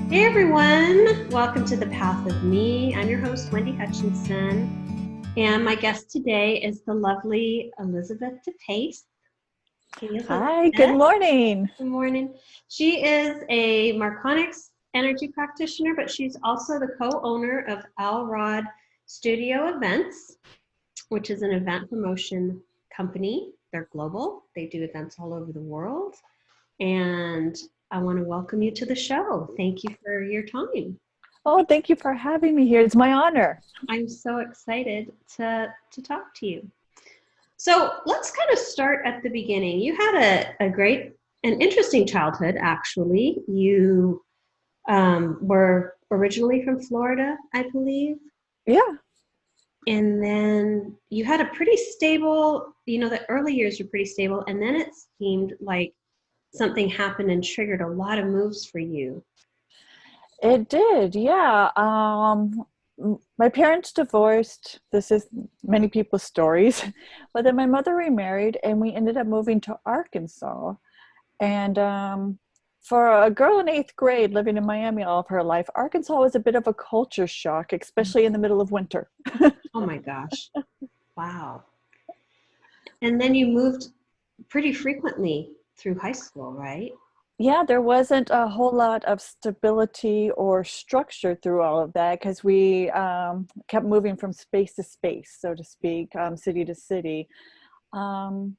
Hey everyone, welcome to The Path of Me. I'm your host, Wendy Hutchinson, and my guest today is the lovely Elizabeth DiPace. Hey Hi, good Elizabeth, morning. good morning. She is a Marconics energy practitioner, but she's also the co-owner of Al Rod Studio Events, which is an event promotion company. They're global. They do events all over the world. And I want to welcome you to the show. Thank you for your time. Oh, thank you for having me here. It's my honor. I'm so excited to talk to you. So let's kind of start at the beginning. You had a great and interesting childhood, actually. You were originally from Florida, I believe. Yeah, And then you had a pretty stable, the early years were pretty stable. And then it seemed like something happened and triggered a lot of moves for you. it did. Yeah. My parents divorced. This is many people's stories. But then my mother remarried and we ended up moving to Arkansas. And for a girl in eighth grade living in Miami all of her life, Arkansas was a bit of a culture shock, especially in the middle of winter. Oh my gosh. Wow. And then you moved pretty frequently through high school, right? Yeah, there wasn't a whole lot of stability or structure through all of that because we kept moving from space to space, so to speak, city to city. Um,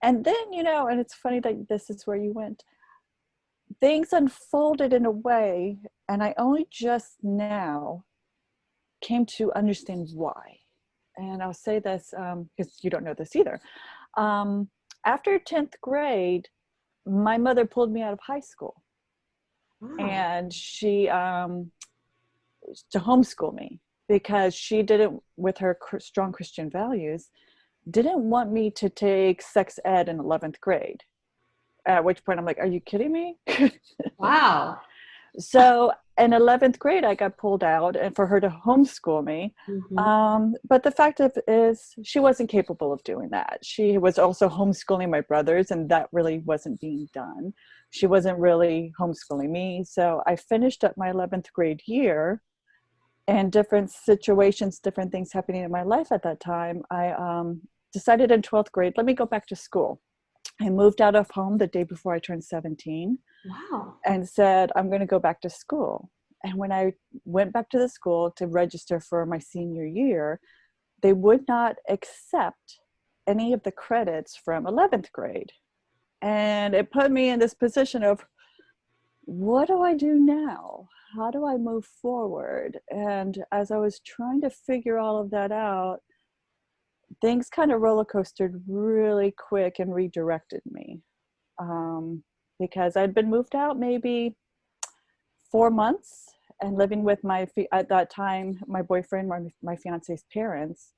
and then, and it's funny that this is where you went. Things unfolded in a way, and I only just now came to understand why. And I'll say this because you don't know this either. Um, After 10th grade, my mother pulled me out of high school Wow. and she to homeschool me because she didn't, with her strong Christian values, didn't want me to take sex ed in 11th grade, at which point I'm like, are you kidding me? Wow. So in 11th grade I got pulled out and for her to homeschool me. Mm-hmm. But the fact of is she wasn't capable of doing that. She was also homeschooling my brothers and that really wasn't being done. She wasn't really homeschooling me. So I finished up my 11th grade year and different situations, different things happening in my life at that time. I decided in 12th grade, let me go back to school. I moved out of home the day before I turned 17 Wow. and said, I'm going to go back to school. And when I went back to the school to register for my senior year, they would not accept any of the credits from 11th grade. And it put me in this position of, what do I do now? How do I move forward? And as I was trying to figure all of that out, things kind of roller coastered really quick and redirected me. Because I'd been moved out maybe 4 months and living with at that time, my boyfriend, my fiance's parents.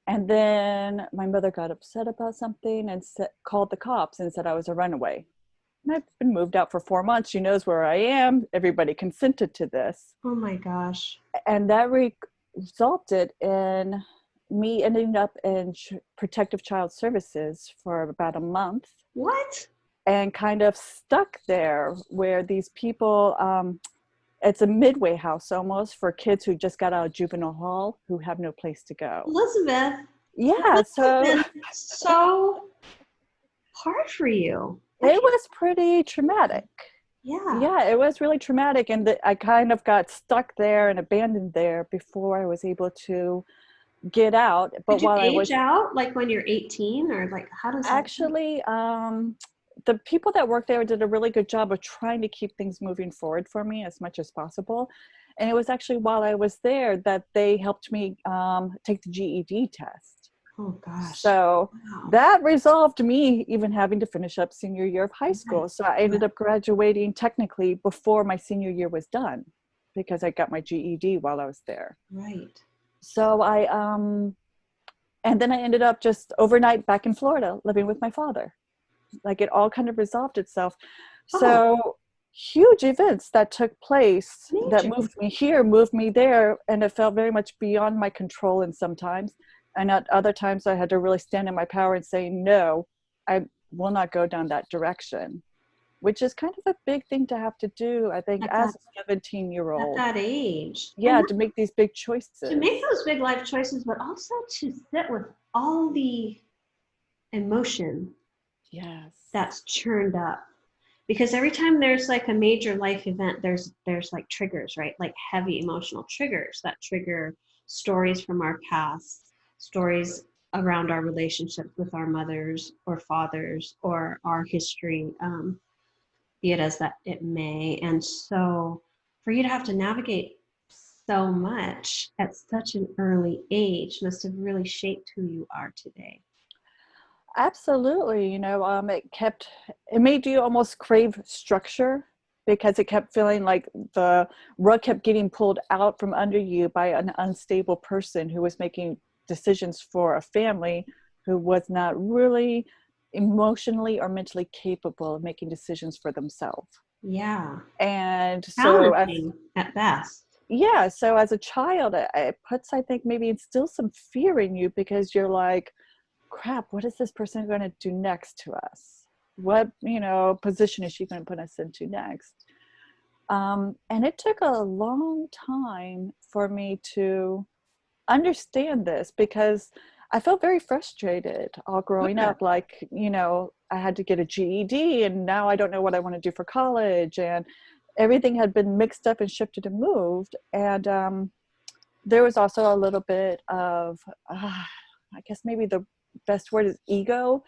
And then my mother got upset about something and called the cops and said I was a runaway. And I've been moved out for 4 months. She knows where I am. Everybody consented to this. Oh my gosh. And that resulted in me ending up in protective child services for about a month What? and kind of stuck there where these people, it's a midway house almost for kids who just got out of juvenile hall who have no place to go. Elizabeth, that Yeah, must have so been so hard for you. I it can't. was pretty traumatic. Yeah. Yeah, it was really traumatic. And I kind of got stuck there and abandoned there before I was able to get out. But Did you while I age was out like when you're 18 or like how does that work? actually, the people that worked there did a really good job of trying to keep things moving forward for me as much as possible. And it was actually while I was there that they helped me take the GED test. Oh gosh. So Wow. that resolved me even having to finish up senior year of high Right. school. So I ended up graduating technically before my senior year was done because I got my GED while I was there. Right. So and then I ended up just overnight back in Florida living with my father. Like it all kind of resolved itself. Oh, So huge events that took place that major. moved me here, moved me there, and it felt very much beyond my control in sometimes. And at other times I had to really stand in my power and say, no, I will not go down that direction. which is kind of a big thing to have to do, I think, at as that, a 17-year-old. at that age. Yeah, And to make these big to make choices. those big life choices, but also to sit with all the emotion Yes. that's churned up. Because every time there's like a major life event, there's like triggers, right? Like heavy emotional triggers that trigger stories from our past, stories around our relationships with our mothers or fathers or our history, be it as that it may. And so for you to have to navigate so much at such an early age must have really shaped who you are today. Absolutely. It made you almost crave structure because it kept feeling like the rug kept getting pulled out from under you by an unstable person who was making decisions for a family who was not really emotionally or mentally capable of making decisions for themselves. Yeah. And so Challenging at best. so as a child, it puts, I think, maybe instills some fear in you because you're like, crap, what is this person going to do next to us? What, position is she going to put us into next? And it took a long time for me to understand this because I felt very frustrated all growing Sure. up. Like, I had to get a GED and now I don't know what I want to do for college. And everything had been mixed up and shifted and moved. And there was also a little bit of, I guess maybe the best word is ego,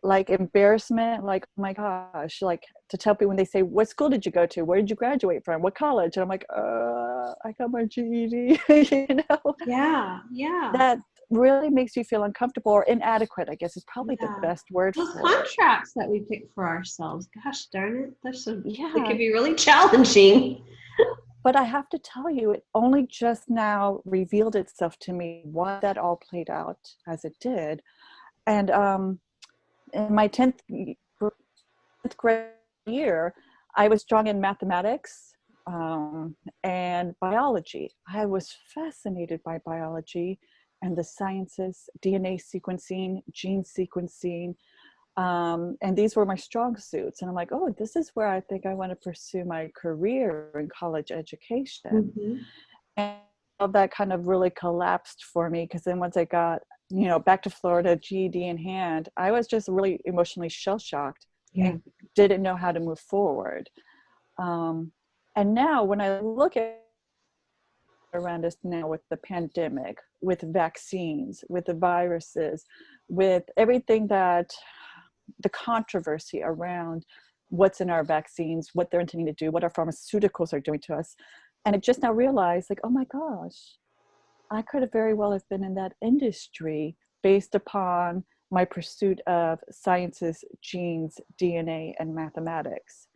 like embarrassment, like, oh my gosh, like to tell people when they say, what school did you go to? Where did you graduate from? What college? And I'm like, I got my GED, Yeah, yeah, that really makes you feel uncomfortable or inadequate, I guess is probably the yeah. best word Those for it. contracts that we pick for ourselves, gosh darn it, they Yeah. could be really challenging. But I have to tell you, it only just now revealed itself to me why that all played out as it did. And in my 10th grade year, I was strong in mathematics and biology. I was fascinated by biology and the sciences, DNA sequencing, gene sequencing. And these were my strong suits. And I'm like, oh, this is where I think I want to pursue my career in college education. Mhm. And all that kind of really collapsed for me because then once I got, back to Florida, GED in hand, I was just really emotionally shell shocked Yeah. and didn't know how to move forward. Um, and now when I look at around us now with the pandemic, with vaccines, with the viruses, with everything that the controversy around what's in our vaccines, what they're intending to do, what our pharmaceuticals are doing to us. And I just now realized, like, oh my gosh, I could have very well have been in that industry based upon my pursuit of sciences, genes, DNA, and mathematics.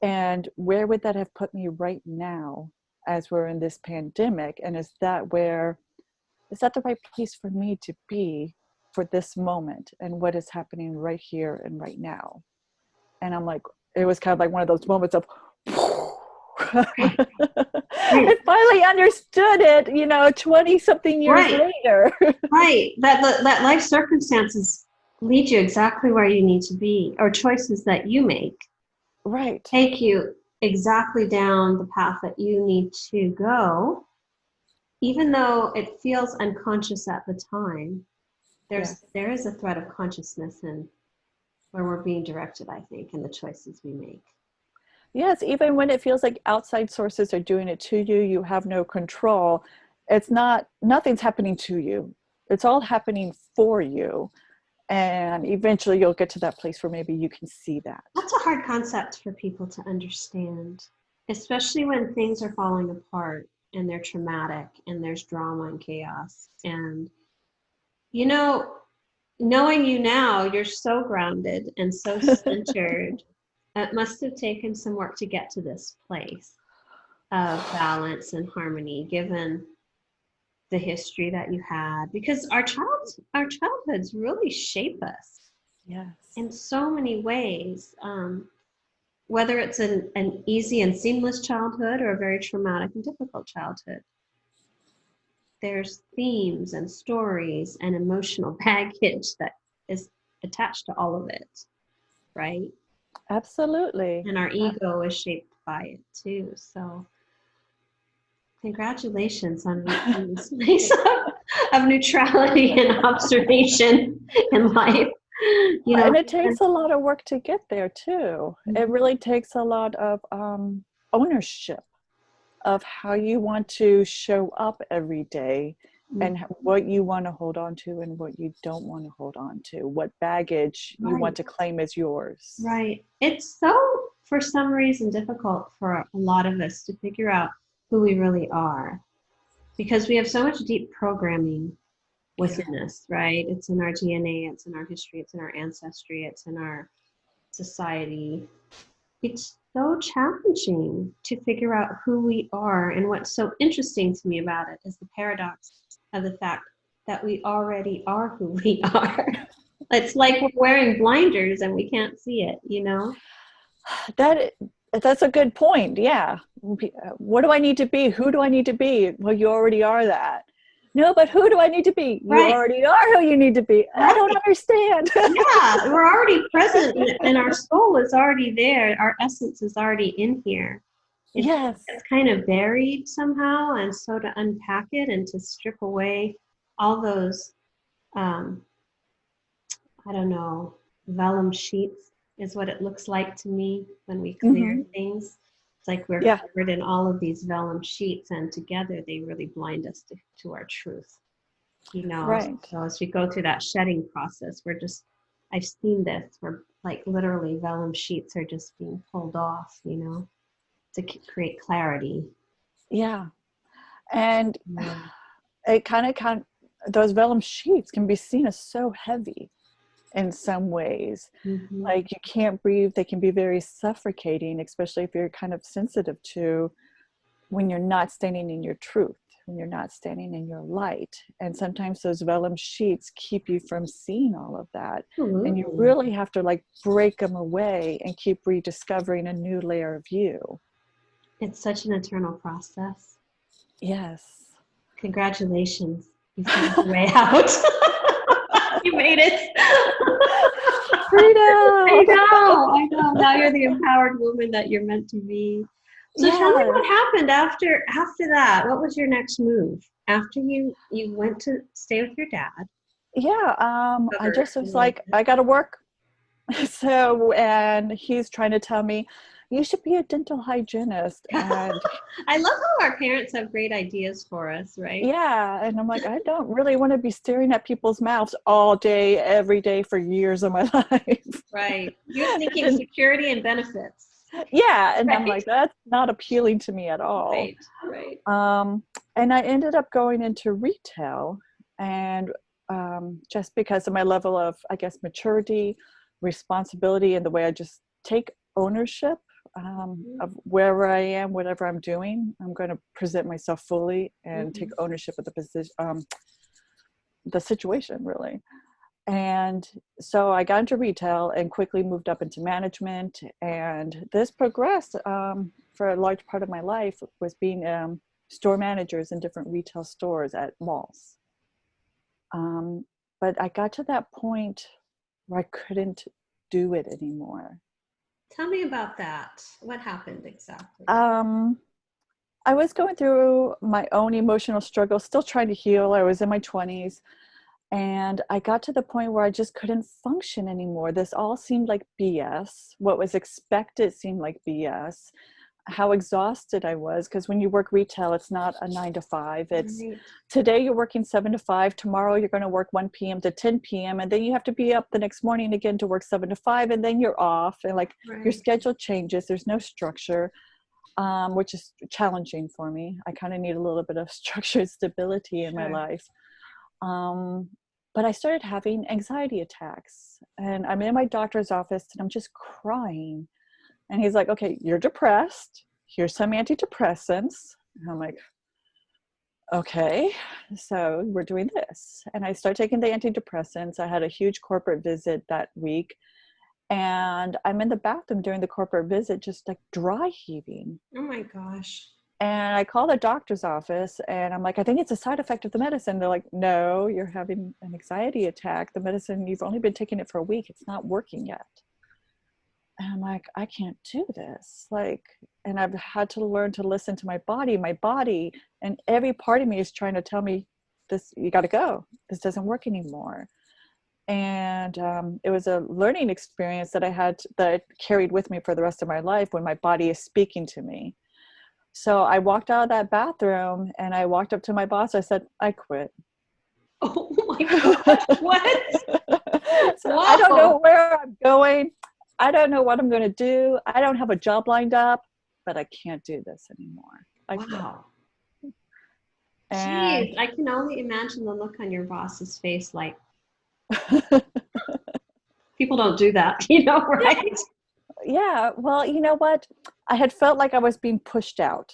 And where would that have put me right now as we're in this pandemic? And is that the right place for me to be for this moment and what is happening right here and right now? And I'm like, it was kind of like one of those moments of, Right, I finally understood it, 20 something years right, later. right. That life circumstances lead you exactly where you need to be, or choices that you make Right. take you exactly down the path that you need to go, even though it feels unconscious at the time. Yes. There is a thread of consciousness in where we're being directed, I think, in the choices we make. Yes, even when it feels like outside sources are doing it to you, you have no control. Nothing's happening to you. It's all happening for you. And eventually you'll get to that place where maybe you can see that. That's a hard concept for people to understand, especially when things are falling apart and they're traumatic and there's drama and chaos. And, you know, knowing you now, you're so grounded and so centered. It must have taken some work to get to this place of balance and harmony, given the history that you had, because our childhoods really shape us Yes. in so many ways. Whether it's an easy and seamless childhood or a very traumatic and difficult childhood, there's themes and stories and emotional baggage that is attached to all of it, right? Absolutely. And our ego is shaped by it too. So congratulations on reaching this place of neutrality and observation in life. You know, And it takes a lot of work to get there too. It mhm, really takes a lot of ownership of how you want to show up every day, mhm, and what you want to hold on to and what you don't want to hold on to, what baggage you right, want to claim as yours. right. It's so, for some reason, difficult for a lot of us to figure out who we really are because we have so much deep programming Yeah. within us, right? It's in our DNA, it's in our history, it's in our ancestry, it's in our society. It's so challenging to figure out who we are. And what's so interesting to me about it is the paradox of the fact that we already are who we are. It's like we're wearing blinders and we can't see it, you know? That that's a good point. Yeah. What do I need to be? Who do I need to be? Well, you already are that. No, but who do I need to be? You Right, already are who you need to be. I don't right. understand. Yeah, we're already present and our soul is already there. Our essence is already in here. Yes. It's kind of buried somehow. And so to unpack it and to strip away all those, um, I don't know, vellum sheets is what it looks like to me when we clear Hmm. things. It's like we're Yeah. covered in all of these vellum sheets, and together they really blind us to our truth, you know. Right. So as we go through that shedding process, we're just, I've seen this, where like literally vellum sheets are just being pulled off, you know, to create clarity. Yeah. And Yeah. it kind of those vellum sheets can be seen as so heavy in some ways. Mm-hmm. Like you can't breathe. They can be very suffocating, especially if you're kind of sensitive to when you're not standing in your truth, when you're not standing in your light. And sometimes those vellum sheets keep you from seeing all of that. And you Absolutely. really have to like break them away and keep rediscovering a new layer of you. It's such an eternal process. Yes. Congratulations. You found your way out. You made it. I Freedom. know, I know. Now you're the empowered woman that you're meant to be. So tell me Yeah. what happened after that. What was your next move? After you went to stay with your dad, Yeah. I covered just a was little like, bit. I got to work. So, and he's trying to tell me, you should be a dental hygienist. And I love how our parents have great ideas for us, right? yeah, and I'm like, I don't really want to be staring at people's mouths all day, every day for years of my life. Right. You're thinking And security and benefits. yeah, and I'm Right. like, that's not appealing to me at all. Right. Right. Um, and I ended up going into retail, and just because of my level of, I guess, maturity, responsibility, and the way I just take ownership of wherever I am, whatever I'm doing, I'm going to present myself fully and take Mhm. ownership of the position, the situation, really. And so I got into retail and quickly moved up into management. And this progressed for a large part of my life was being store managers in different retail stores at malls. Um, but I got to that point where I couldn't do it anymore. Tell me about that. What happened exactly? Um, I was going through my own emotional struggle, still trying to heal. I was in my 20s. And I got to the point where I just couldn't function anymore. This all seemed like BS. What was expected seemed like BS. How exhausted I was, because when you work retail, it's not a 9 to 5. It's Right. today you're working 7 to 5. Tomorrow you're going to work 1 p.m. to 10 p.m. And then you have to be up the next morning again to work 7 to 5. And then you're off. And like your Right. schedule changes. There's no structure, which is challenging for me. I kind of need a little bit of structured stability in my Sure. life. Um, but I started having anxiety attacks, and I'm in my doctor's office and I'm just crying. And he's like, okay, you're depressed. Here's some antidepressants. And I'm like, okay, so we're doing this. And I start taking the antidepressants. I had a huge corporate visit that week. And I'm in the bathroom during the corporate visit, just like dry heaving. Oh my gosh. And I call the doctor's office and I'm like, I think it's a side effect of the medicine. They're like, no, you're having an anxiety attack. The medicine, you've only been taking it for a week. It's not working yet. And I'm like, I can't do this. Like, and I've had to learn to listen to my body, and every part of me is trying to tell me this, you got to go. This doesn't work anymore. And it was a learning experience that that I carried with me for the rest of my life when my body is speaking to me. So I walked out of that bathroom and I walked up to my boss. I said, I quit. Oh my God. What? So Wow. I don't know where I'm going. I don't know what I'm going to do. I don't have a job lined up, but I can't do this anymore. Wow. And Jeez, I can only imagine the look on your boss's face, like, people don't do that, right? yeah, well, you know what? I had felt like I was being pushed out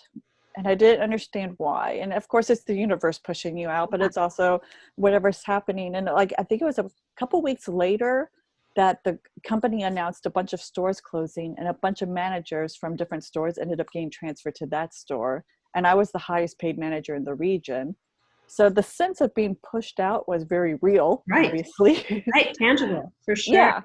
and I didn't understand why. And of course, it's the universe pushing you out, but it's also whatever's happening. And like, I think it was a couple weeks later that the company announced a bunch of stores closing, and a bunch of managers from different stores ended up getting transferred to that store. And I was the highest paid manager in the region. So the sense of being pushed out was very real, Right. obviously. Right, tangible, for sure. Yeah.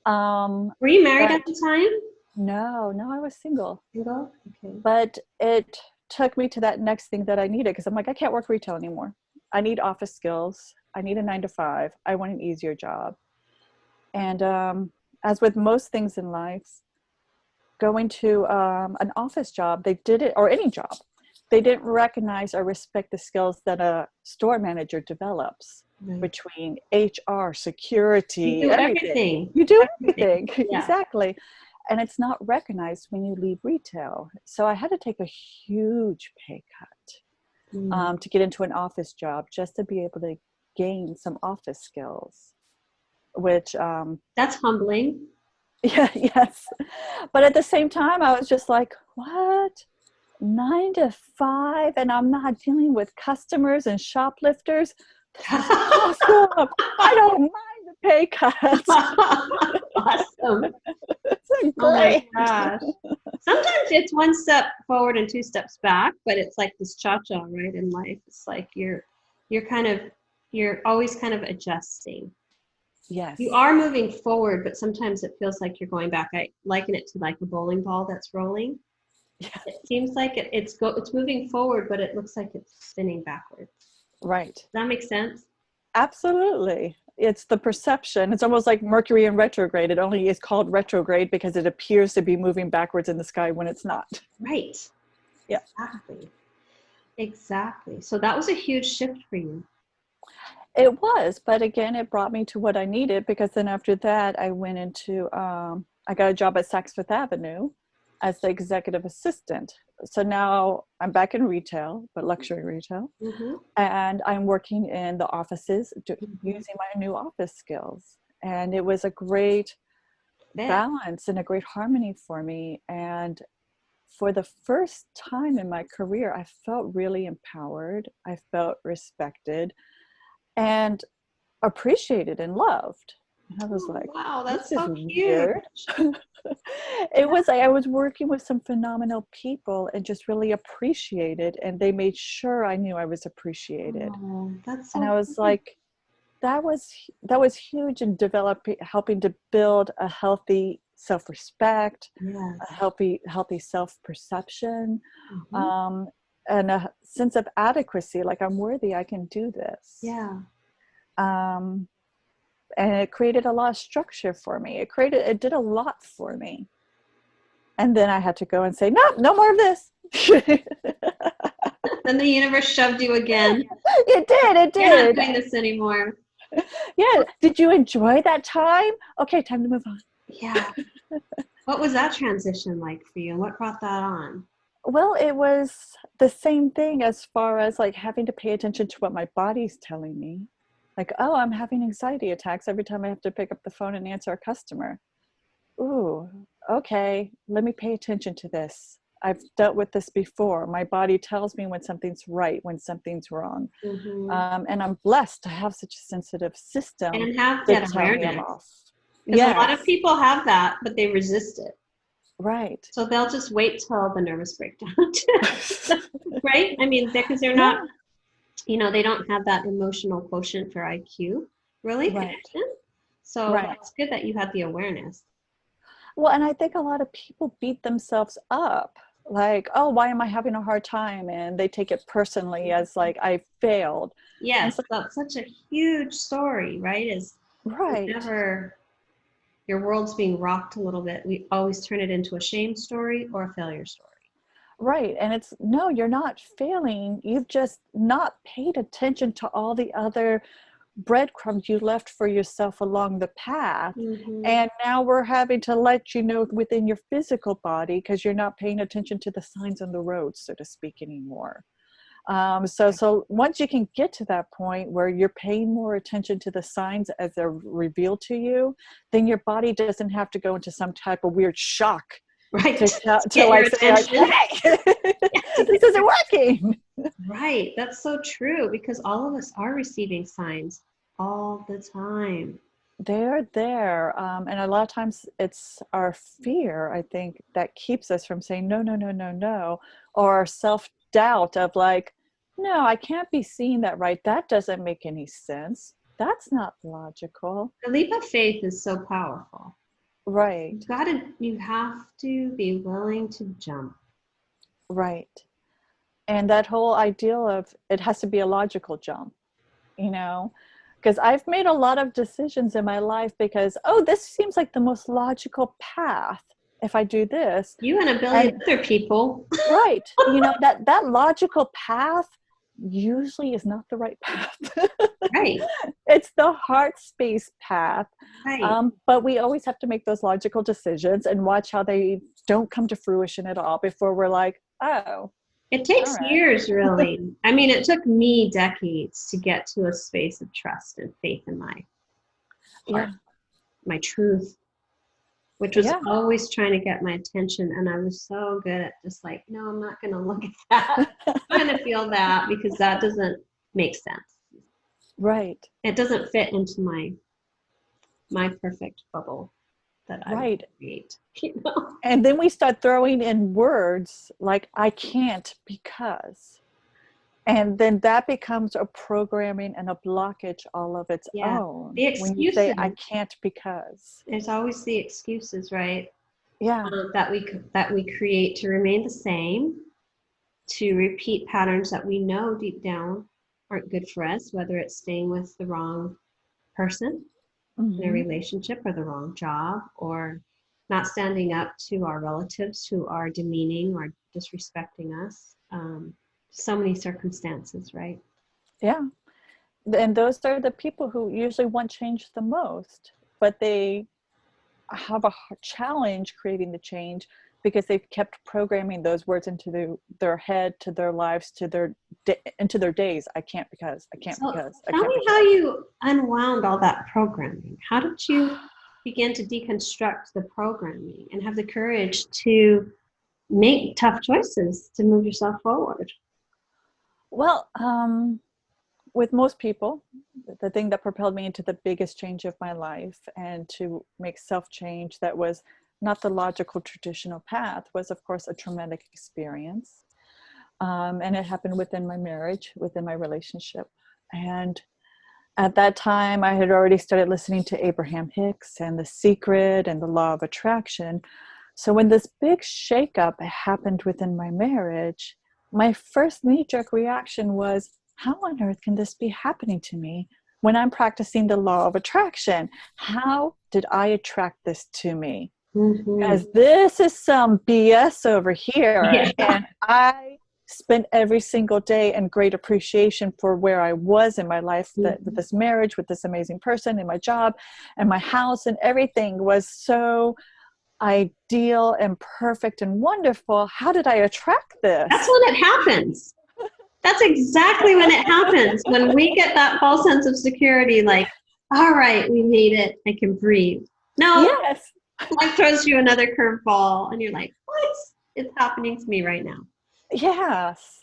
Were you married at the time? No, I was single. Single? Okay. But it took me to that next thing that I needed, because I'm like, I can't work retail anymore. I need office skills. I need a 9-to-5. I want an easier job. And as with most things in life, going to an office job, they did it, or any job, they didn't recognize or respect the skills that a store manager develops. Right. Between HR, security, you do everything. You do everything. Yeah. Exactly. And it's not recognized when you leave retail. So I had to take a huge pay cut to get into an office job, just to be able to gain some office skills, which that's humbling. Yeah, yes. But at the same time, I was just like, what? 9-to-5, and I'm not dealing with customers and shoplifters? This is awesome. I don't mind the pay cuts. Awesome. It's great. Oh my gosh. Sometimes it's one step forward and 2 steps back, but it's like this cha-cha, right, in life. It's like you're always kind of adjusting. Yes. You are moving forward, but sometimes it feels like you're going back. I liken it to like a bowling ball that's rolling. Yeah. It seems like it's moving forward, but it looks like it's spinning backwards. Right. Does that make sense? Absolutely. It's the perception. It's almost like Mercury in retrograde. It only is called retrograde because it appears to be moving backwards in the sky when it's not. Right. Yeah. Exactly. So that was a huge shift for you. It was, but again, it brought me to what I needed, because then after that, I went into, I got a job at Saks Fifth Avenue as the executive assistant. So now I'm back in retail, but luxury retail. Mm-hmm. And I'm working in the offices using my new office skills. And it was a great balance and a great harmony for me. And for the first time in my career, I felt really empowered. I felt respected and appreciated and loved. And I was like, wow, that's this so is cute. Weird. It was like I was working with some phenomenal people and just really appreciated, and they made sure I knew I was appreciated. Oh, that's so and I was cute. like, that was huge in helping to build a healthy self-respect, yes. a healthy self-perception, and a sense of adequacy, like I'm worthy, I can do this. Yeah. And it created a lot of structure for me. It did a lot for me. And then I had to go and say, no more of this. Then the universe shoved you again. It did. You're not doing this anymore. Yeah. Did you enjoy that time? Okay, time to move on. Yeah. What was that transition like for you? What brought that on? Well, it was the same thing as far as like having to pay attention to what my body's telling me. Like, oh, I'm having anxiety attacks every time I have to pick up the phone and answer a customer. Ooh, okay, let me pay attention to this. I've dealt with this before. My body tells me when something's right, when something's wrong. Mm-hmm. And I'm blessed to have such a sensitive system. And have that awareness. Because a lot of people have that, but they resist it. Right. So they'll just wait till the nervous breakdown. Right? I mean, because they're not... they don't have that emotional quotient for IQ, really, connection. So it's good that you had the awareness. Well, and I think a lot of people beat themselves up. Like, oh, why am I having a hard time? And they take it personally as like I failed. And Yes, so, that's such a huge story, right? Is right, whenever your world's being rocked a little bit, we always turn it into a shame story or a failure story. right. And it's no, you're not failing. You've just not paid attention to all the other breadcrumbs you left for yourself along the path. Mm-hmm. And now we're having to let you know within your physical body because you're not paying attention to the signs on the road, so to speak, anymore. So once you can get to that point where you're paying more attention to the signs as they're revealed to you, then your body doesn't have to go into some type of weird shock Right. to Get your like say, like, attention. hey, this isn't working. Right. That's so true because all of us are receiving signs all the time. They're there. And a lot of times it's our fear, I think, that keeps us from saying, no, no, no, no, no. Or our self-doubt of like, no, I can't be seeing that right. That doesn't make any sense. That's not logical. The leap of faith is so powerful. Right, You have to be willing to jump. right. And that whole ideal of it has to be a logical jump, you know? Because I've made a lot of decisions in my life because, oh, this seems like the most logical path if I do this. You and a And billion other people. right, that logical path usually is not the right path. Right. It's the heart space path. Right. But we always have to make those logical decisions and watch how they don't come to fruition at all before we're like, oh, It all takes right. years, really. I mean, it took me decades to get to a space of trust and faith in my heart, Yeah. my truth, which was Yeah. always trying to get my attention. And I was so good at just like, no, I'm not going to look at that. I'm going to feel that because that doesn't make sense. Right. It doesn't fit into my perfect bubble that I would Right. create. You know? And then we start throwing in words like, I can't because. And then that becomes a programming and a blockage all of its Yeah. own. The When you say, I excuses. can't because. There's always the excuses, right? Yeah. That we create to remain the same, to repeat patterns that we know deep down aren't good for us, whether it's staying with the wrong person in a relationship or the wrong job, or not standing up to our relatives who are demeaning or disrespecting us. So many circumstances, right? Yeah. And those are the people who usually want change the most, but they have a challenge creating the change because they've kept programming those words into their head, to their lives, into their days. I can't because, I can't So because, I tell can't me because. how you unwound all that programming. How did you begin to deconstruct the programming and have the courage to make tough choices to move yourself forward? Well, with most people, the thing that propelled me into the biggest change of my life and to make self-change that was not the logical traditional path was, of course, a traumatic experience. And it happened within my marriage, within my relationship. And at that time, I had already started listening to Abraham Hicks and The Secret and the Law of Attraction. So when this big shakeup happened within my marriage, my first knee-jerk reaction was, how on earth can this be happening to me when I'm practicing the law of attraction? How did I attract this to me? Mm-hmm. Because this is some BS over here. Yeah. And I spent every single day in great appreciation for where I was in my life, that with this marriage, with this amazing person, in my job, and my house, and everything was so ideal and perfect and wonderful. How did I attract this? That's when it happens. That's exactly when it happens. When we get that false sense of security, like, all right, we made it. I can breathe. No, Yes. life throws you another curveball, and you're like, what? It's happening to me right now. Yes.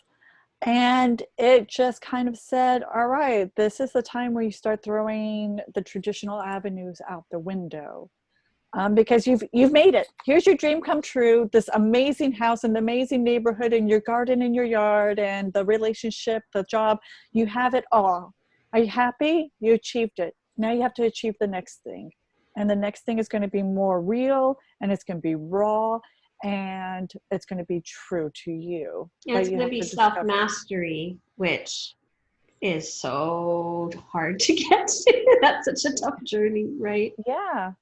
And it just kind of said, all right, this is the time where you start throwing the traditional avenues out the window. Because you've made it. Here's your dream come true, this amazing house and the amazing neighborhood and your garden in your yard and the relationship, the job. You have it all. Are you happy? You achieved it. Now you have to achieve the next thing. And the next thing is going to be more real, and it's going to be raw, and it's going to be true to you. And it's going to be self-mastery, which is so hard to get to. That's such a tough journey, right? Yeah.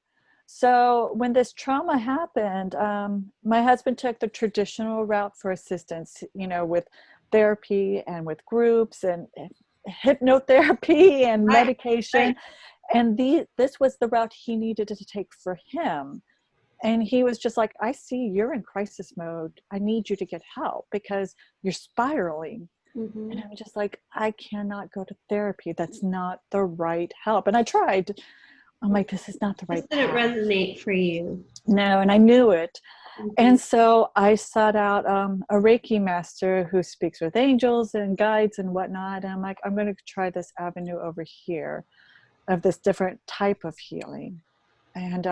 So when this trauma happened, my husband took the traditional route for assistance, you know, with therapy and with groups and hypnotherapy and medication. Right. And this was the route he needed to take for him. And he was just like, I see you're in crisis mode. I need you to get help because you're spiraling. Mm-hmm. And I'm just like, I cannot go to therapy. That's not the right help. And I tried. I'm like, this is not the right path. It didn't resonate for you. No, and I knew it. Mm-hmm. And so I sought out a Reiki master who speaks with angels and guides and whatnot. And I'm like, I'm going to try this avenue over here of this different type of healing. And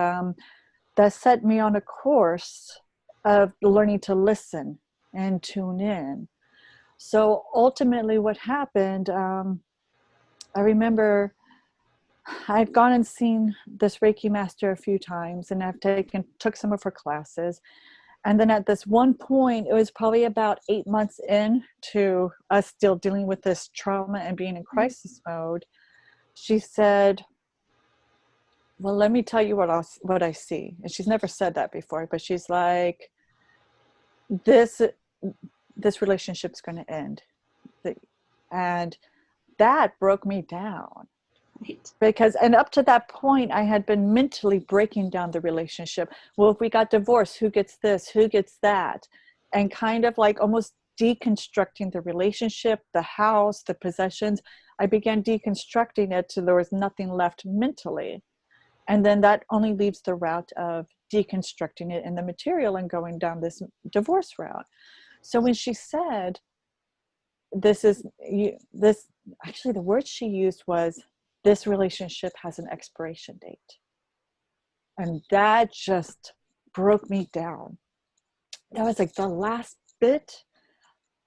that set me on a course of learning to listen and tune in. So ultimately what happened, I remember I'd gone and seen this Reiki master a few times, and I've took some of her classes. And then at this one point, it was probably about 8 months in to us still dealing with this trauma and being in crisis mode. She said, well, let me tell you what I see. And she's never said that before, but she's like, this relationship's going to end. And that broke me down. Right. Because, and up to that point, I had been mentally breaking down the relationship. Well, if we got divorced, who gets this, who gets that? And kind of like almost deconstructing the relationship, the house, the possessions. I began deconstructing it till there was nothing left mentally. And then that only leaves the route of deconstructing it in the material and going down this divorce route. So when she said, actually the word she used was, this relationship has an expiration date. And that just broke me down. That was like the last bit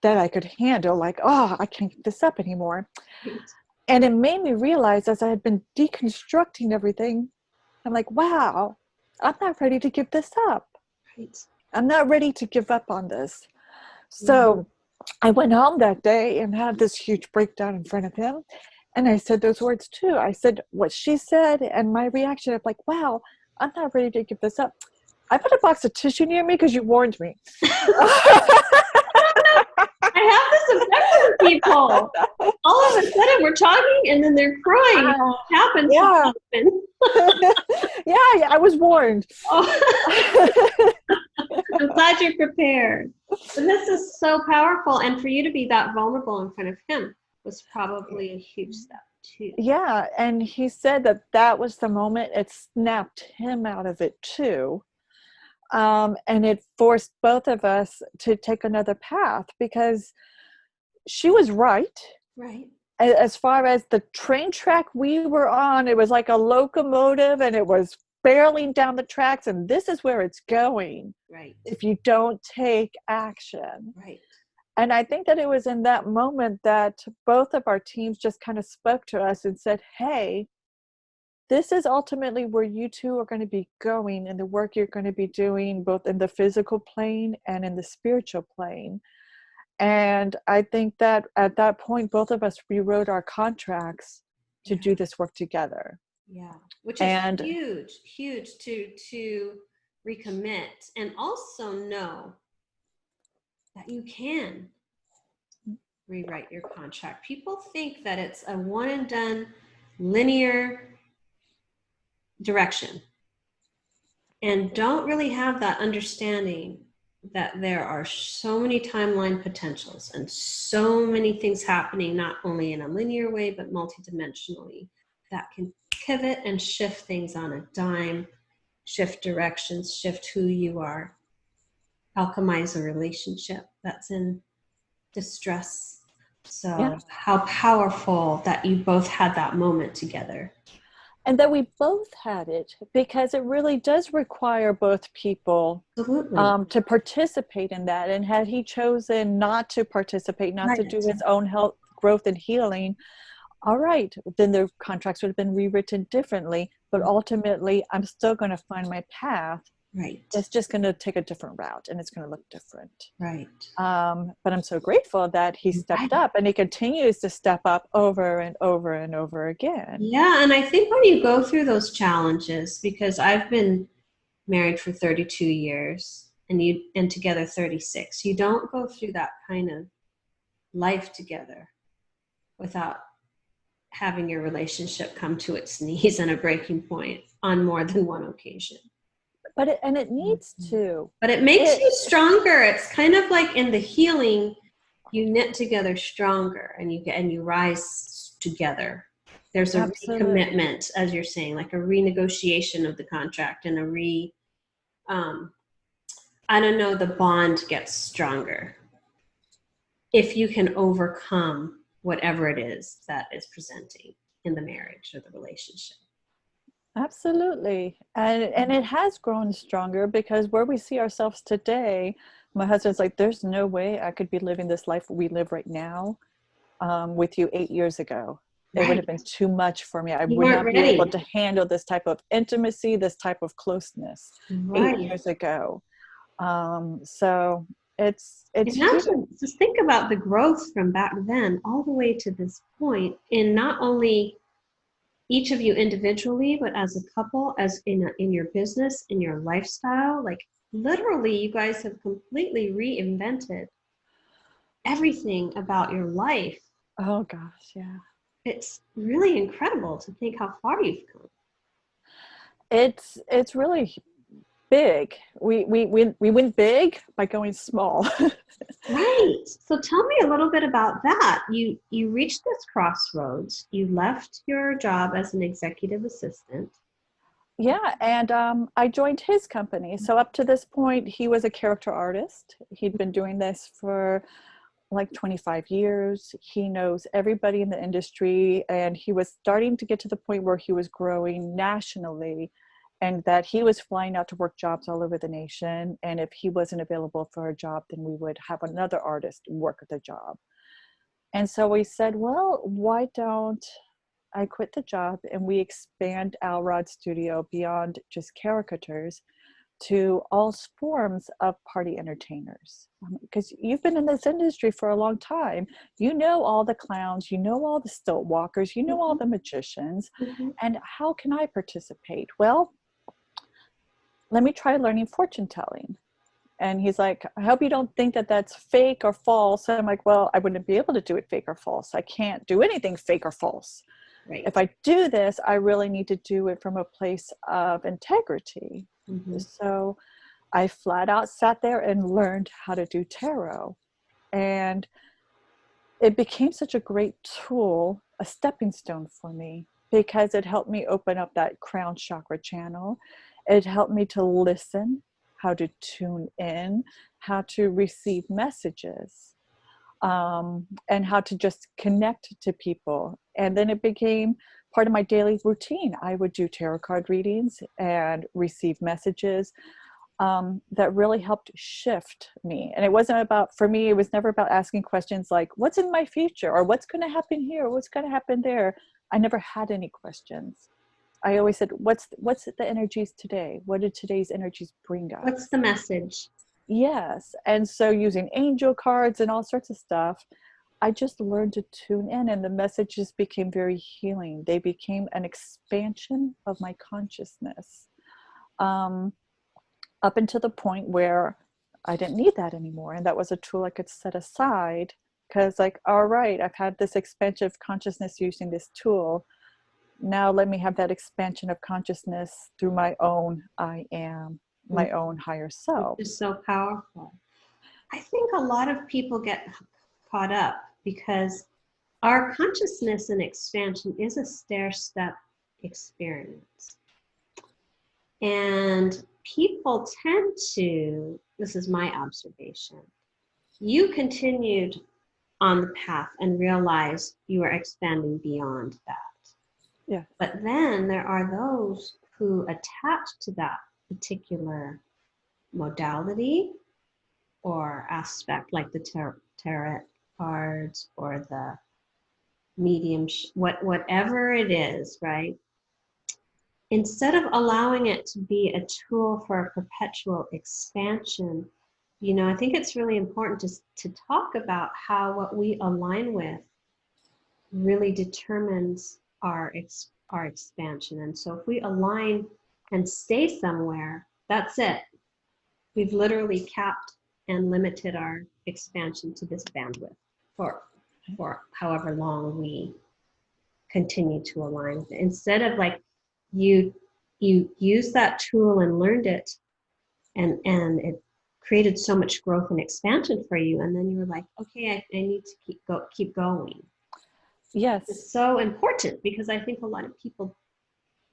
that I could handle, like, oh, I can't keep this up anymore. Right. And it made me realize, as I had been deconstructing everything, I'm like, wow, I'm not ready to give this up. Right. I'm not ready to give up on this. So I went home that day and had this huge breakdown in front of him. And I said those words too. I said what she said, and my reaction of like, wow, I'm not ready to give this up. I put a box of tissue near me because you warned me. I have this effect on people. All of a sudden we're talking and then they're crying. It happens. Yeah. Yeah, I was warned. Oh. I'm glad you're prepared. And this is so powerful. And for you to be that vulnerable in front of him was probably a huge step too. Yeah, and he said that was the moment it snapped him out of it too. And it forced both of us to take another path because she was right. Right. As far as the train track we were on, it was like a locomotive and it was barreling down the tracks, and this is where it's going. Right. If you don't take action. Right. And I think that it was in that moment that both of our teams just kind of spoke to us and said, hey, this is ultimately where you two are going to be going, and the work you're going to be doing both in the physical plane and in the spiritual plane. And I think that at that point, both of us rewrote our contracts to do this work together. Yeah, which is huge to recommit, and also know that you can rewrite your contract. People think that it's a one and done linear direction and don't really have that understanding that there are so many timeline potentials and so many things happening, not only in a linear way, but multidimensionally, that can pivot and shift things on a dime, shift directions, shift who you are, alchemize a relationship that's in distress. So how powerful that you both had that moment together. And that we both had it, because it really does require both people to participate in that. And had he chosen not to participate, not to do his own health, growth and healing, all right, then the contracts would have been rewritten differently. but ultimately I'm still going to find my path. Right. It's just going to take a different route and it's going to look different. Right. But I'm so grateful that he stepped up, and he continues to step up over and over and over again. Yeah, and I think when you go through those challenges, because I've been married for 32 years and together 36, you don't go through that kind of life together without having your relationship come to its knees and a breaking point on more than one occasion. But it needs to. But it makes you stronger. It's kind of like in the healing, you knit together stronger, and you rise together. There's a recommitment, as you're saying, like a renegotiation of the contract, and I don't know, the bond gets stronger if you can overcome whatever it is that is presenting in the marriage or the relationship. Absolutely. And it has grown stronger, because where we see ourselves today, my husband's like, there's no way I could be living this life we live right now with you 8 years ago. It would have been too much for me. I would not be able to handle this type of intimacy, this type of closeness 8 years ago. So it's just think about the growth from back then all the way to this point, in not only each of you individually, but as a couple, as in your business, in your lifestyle. Like literally, you guys have completely reinvented everything about your life. Oh gosh, yeah. It's really incredible to think how far you've come. It's really big. We went big by going small. Right. So tell me a little bit about that. You reached this crossroads. You left your job as an executive assistant. Yeah, and I joined his company. So up to this point, he was a character artist. He'd been doing this for like 25 years. He knows everybody in the industry, and he was starting to get to the point where he was growing nationally, and that he was flying out to work jobs all over the nation. And if he wasn't available for a job, then we would have another artist work the job. And so we said, well, why don't I quit the job and we expand Alrod Studio beyond just caricatures to all forms of party entertainers. Because you've been in this industry for a long time. You know all the clowns, you know all the stilt walkers, you know all the magicians. And how can I participate? Well, let me try learning fortune telling. And he's like, I hope you don't think that that's fake or false. And I'm like, well, I wouldn't be able to do it fake or false. I can't do anything fake or false. Right. If I do this, I really need to do it from a place of integrity. So I flat out sat there and learned how to do tarot. And it became such a great tool, a stepping stone for me, because it helped me open up that crown chakra channel. It helped me to listen, how to tune in, how to receive messages, and how to just connect to people. And then it became part of my daily routine. I would do tarot card readings and receive messages that really helped shift me. And it wasn't about, for me, it was never about asking questions like, what's in my future? Or what's going to happen here? Or what's going to happen there? I never had any questions. I always said, what's the energies today? What did today's energies bring us? What's the message? Yes. And so using angel cards and all sorts of stuff, I just learned to tune in, and the messages became very healing. They became an expansion of my consciousness, up until the point where I didn't need that anymore. And that was a tool I could set aside, because like, all right, I've had this expansion of consciousness using this tool. Now let me have that expansion of consciousness through my own I am, my own higher self. Which is so powerful. I think a lot of people get caught up because our consciousness and expansion is a stair-step experience. And people tend to, this is my observation, you continued on the path and realized you are expanding beyond that. Yeah. But then there are those who attach to that particular modality or aspect, like the tarot cards or the medium, whatever it is, right? instead of allowing it to be a tool for a perpetual expansion, you know, I think it's really important to talk about how what we align with really determines our expansion. And so if we align and stay somewhere, that's it. We've literally capped and limited our expansion to this bandwidth for however long we continue to align with it. Instead of like you used that tool and learned it, and it created so much growth and expansion for you, and then you were like, okay, I need to keep going. Yes. It's so important, because I think a lot of people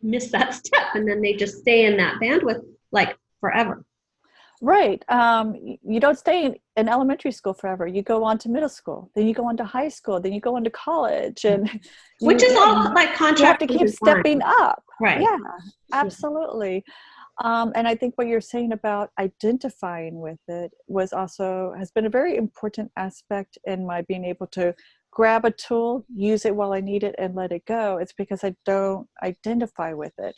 miss that step, and then they just stay in that bandwidth like forever. Right. You don't stay in elementary school forever. You go on to middle school, then you go on to high school, then you go on to college, and which is all like contract. You have to keep stepping up. Right. Yeah, absolutely. And I think what you're saying about identifying with it has been a very important aspect in my being able to grab a tool, use it while I need it, and let it go. It's because I don't identify with it.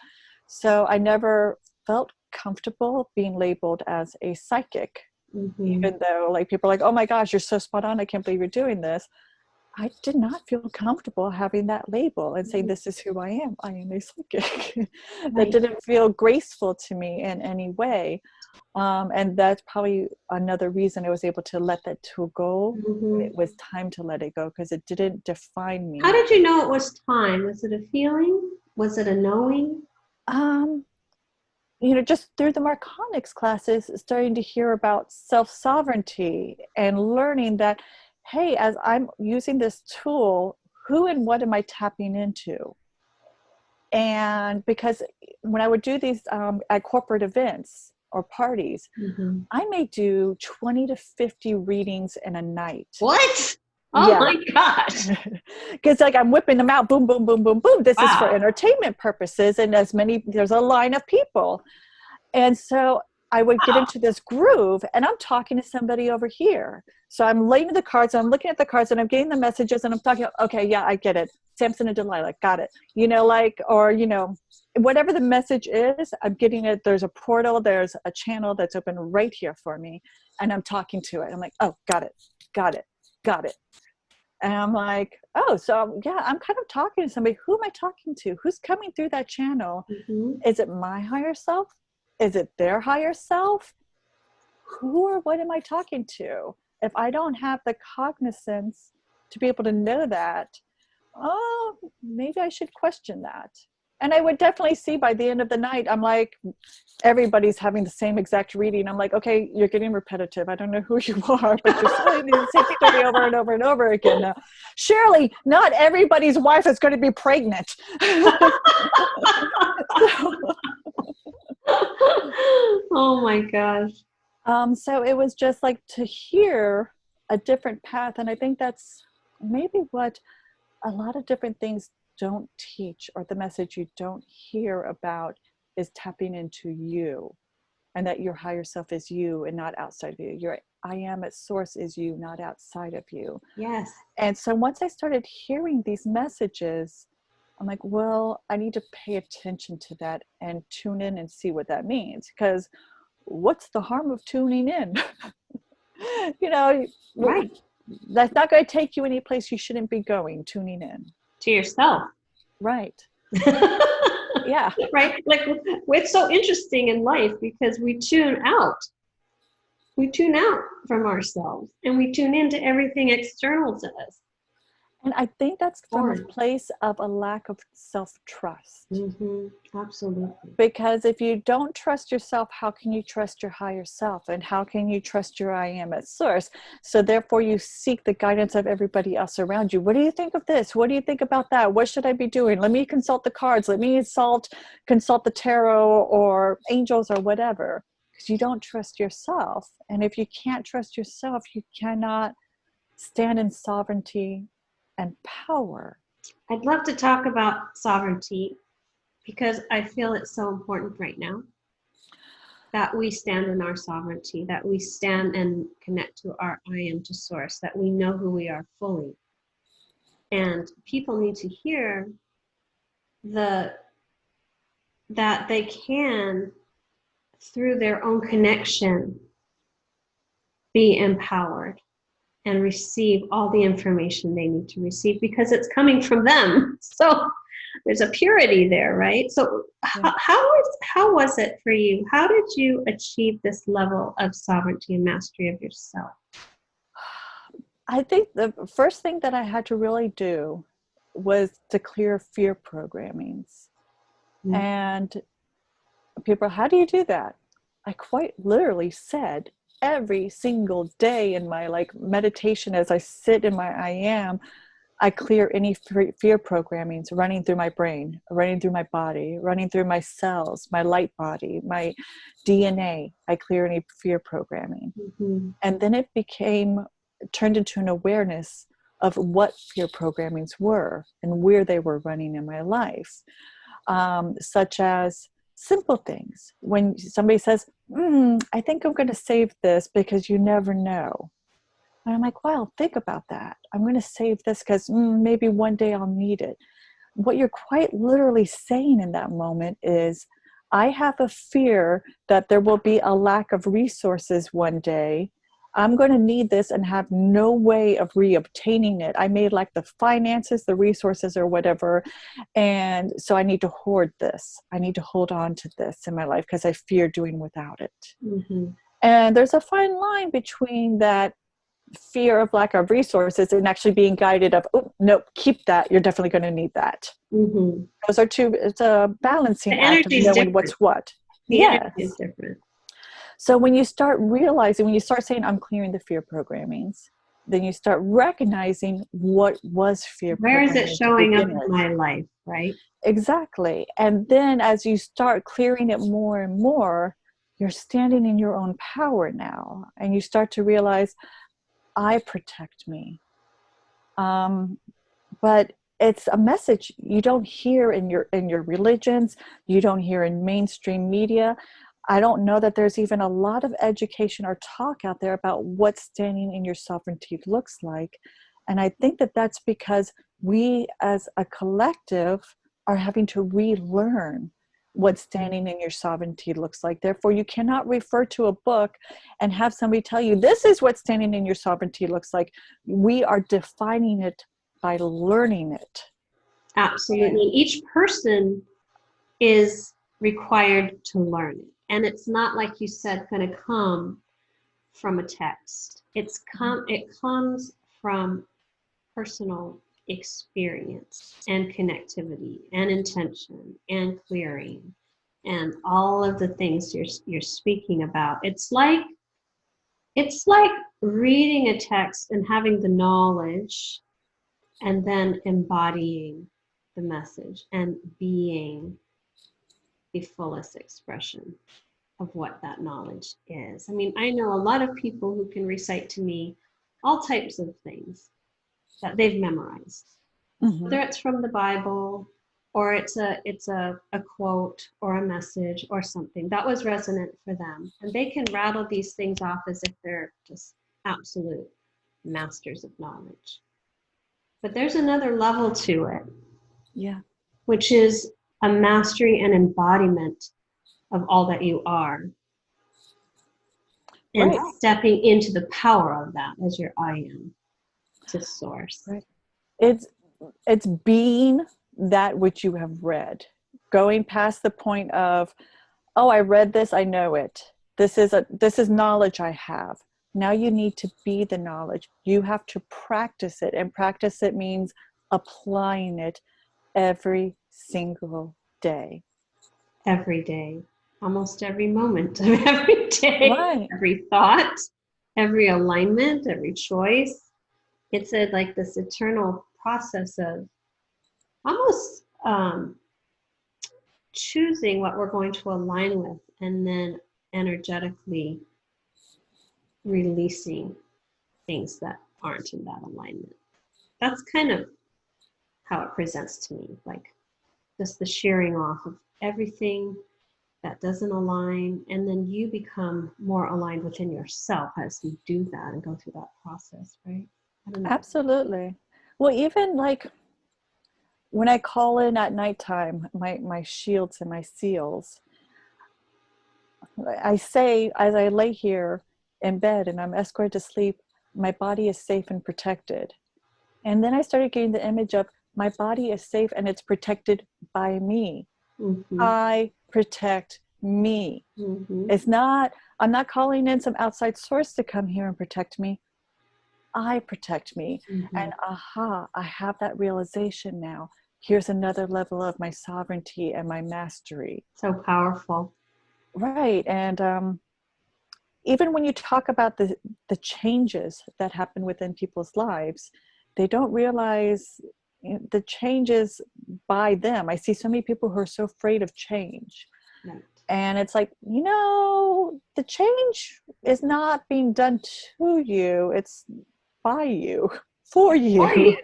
So I never felt comfortable being labeled as a psychic, even though like people are like, oh my gosh, you're so spot on, I can't believe you're doing this. I did not feel comfortable having that label and saying, this is who I am a psychic. That didn't feel graceful to me in any way. And that's probably another reason I was able to let that tool go when it was time to let it go, because it didn't define me. How did you know it was time? Was it a feeling? Was it a knowing? You know, just through the Marconics classes, starting to hear about self-sovereignty and learning that, hey, as I'm using this tool, who and what am I tapping into? And because when I would do these at corporate events or parties, I may do 20 to 50 readings in a night. What? Oh my gosh. Because like I'm whipping them out, boom, boom, boom, boom, boom. This is for entertainment purposes. And there's a line of people. And so I would get into this groove, and I'm talking to somebody over here. So I'm laying the cards, and I'm looking at the cards, and I'm getting the messages, and I'm talking, okay, yeah, I get it. Samson and Delilah, got it. You know, like, or, you know, whatever the message is, I'm getting it. There's a portal, there's a channel that's open right here for me, and I'm talking to it. I'm like, oh, got it, got it, got it. And I'm like, oh, so yeah, I'm kind of talking to somebody. Who am I talking to? Who's coming through that channel? Is it my higher self? Is it their higher self? Who or what am I talking to? If I don't have the cognizance to be able to know that, oh, maybe I should question that. And I would definitely see by the end of the night, I'm like, everybody's having the same exact reading. I'm like, okay, you're getting repetitive. I don't know who you are, but you're saying the same thing to me over and over and over again now. Surely not everybody's wife is going to be pregnant. Oh my gosh. So it was just like to hear a different path. And I think that's maybe what a lot of different things don't teach, or the message you don't hear about, is tapping into you, and that your higher self is you and not outside of you. Your I am at source is you, not outside of you. Yes. And so once I started hearing these messages, I'm like, well, I need to pay attention to that and tune in and see what that means. Because what's the harm of tuning in? You know, right. That's not going to take you any place you shouldn't be going, tuning in. To yourself. Right. Yeah. Right. Like, it's so interesting in life because we tune out. We tune out from ourselves, and we tune into everything external to us. And I think that's from a place of a lack of self-trust. Absolutely. Because if you don't trust yourself, how can you trust your higher self? And how can you trust your I am at source? So therefore you seek the guidance of everybody else around you. What do you think of this? What do you think about that? What should I be doing? Let me consult the cards. Let me consult the tarot or angels or whatever. Because you don't trust yourself. And if you can't trust yourself, you cannot stand in sovereignty and power. I'd love to talk about sovereignty, because I feel it's so important right now that we stand in our sovereignty, that we stand and connect to our I am to source, that we know who we are fully. And people need to hear the that they can, through their own connection, be empowered and receive all the information they need to receive because it's coming from them. So there's a purity there, right? So how was it for you? How did you achieve this level of sovereignty and mastery of yourself? I think the first thing that I had to really do was to clear fear programmings. Mm-hmm. And people, how do you do that? I quite literally said every single day in my meditation, as I sit in my I am, I clear any fear programmings running through my brain, running through my body, running through my cells, my light body, my DNA. I clear any fear programming. Mm-hmm. And then it turned into an awareness of what fear programmings were and where they were running in my life, such as simple things. When somebody says, I think I'm going to save this because you never know. And I'm like, well, think about that. I'm going to save this because maybe one day I'll need it. What you're quite literally saying in that moment is, I have a fear that there will be a lack of resources one day. I'm going to need this and have no way of reobtaining it. I may lack the finances, the resources, or whatever. And so I need to hoard this. I need to hold on to this in my life because I fear doing without it. Mm-hmm. And there's a fine line between that fear of lack of resources and actually being guided of, oh, no, keep that. You're definitely going to need that. Mm-hmm. Those are two, it's a balancing act of knowing different. what's what. The energy is different. So when you start realizing, when you start saying, I'm clearing the fear programmings, then you start recognizing what was fear Where is it showing up in with. my life, right? Exactly. And then as you start clearing it more and more, you're standing in your own power now. And you start to realize, I protect me. But it's a message you don't hear in your religions, you don't hear in mainstream media. I don't know that there's even a lot of education or talk out there about what standing in your sovereignty looks like. And I think that that's because we as a collective are having to relearn what standing in your sovereignty looks like. Therefore, you cannot refer to a book and have somebody tell you, this is what standing in your sovereignty looks like. We are defining it by learning it. Absolutely. Each person is required to learn it. And it's not, like you said, going to come from a text. It comes from personal experience and connectivity and intention and clearing and all of the things you're speaking about. It's like reading a text and having the knowledge and then embodying the message and being the fullest expression of what that knowledge is. I mean, I know a lot of people who can recite to me all types of things that they've memorized, whether it's from the Bible or it's a quote or a message or something that was resonant for them. And they can rattle these things off as if they're just absolute masters of knowledge. But there's another level to it. Yeah. Which is a mastery and embodiment of all that you are. And stepping into the power of that as your I am to source. Right. It's being that which you have read, going past the point of, oh, I read this, I know it. This is knowledge I have. Now you need to be the knowledge. You have to practice it, and practice it means applying it every single day. Every day, almost every moment of every day, right. Every thought, every alignment, every choice. It's like this eternal process of almost choosing what we're going to align with and then energetically releasing things that aren't in that alignment. That's kind of how it presents to me, like just the shearing off of everything that doesn't align, and then you become more aligned within yourself as you do that and go through that process, right? Absolutely. Well, even like when I call in at nighttime, my shields and my seals, I say, as I lay here in bed and I'm escorted to sleep, my body is safe and protected. And then I started getting the image of my body is safe and it's protected by me. Mm-hmm. I protect me. Mm-hmm. It's not, I'm not calling in some outside source to come here and protect me. I protect me. Mm-hmm. And aha, I have that realization now. Here's another level of my sovereignty and my mastery. So powerful. Right. And even when you talk about the changes that happen within people's lives, they don't realize the changes by them. I see so many people who are so afraid of change. Right. And it's like, the change is not being done to you. It's by you, for you. For you.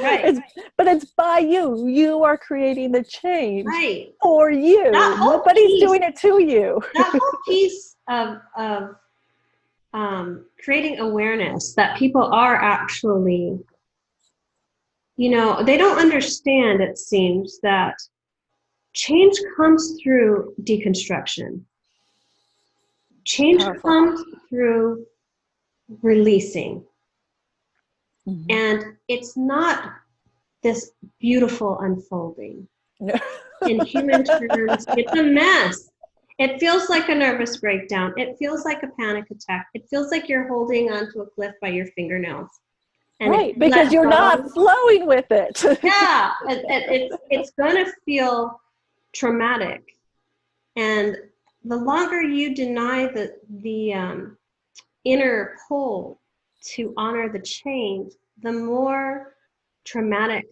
Right. But it's by you. You are creating the change Right. for you. Nobody's doing it to you. That whole piece of creating awareness that people are actually, they don't understand, it seems, that change comes through deconstruction. Change Powerful. comes through releasing. Mm-hmm. And it's not this beautiful unfolding. No. In human terms, it's a mess. It feels like a nervous breakdown. It feels like a panic attack. It feels like you're holding onto a cliff by your fingernails. And right, because you're not flowing with it. Yeah, it's going to feel traumatic. And the longer you deny the inner pull to honor the change, the more traumatic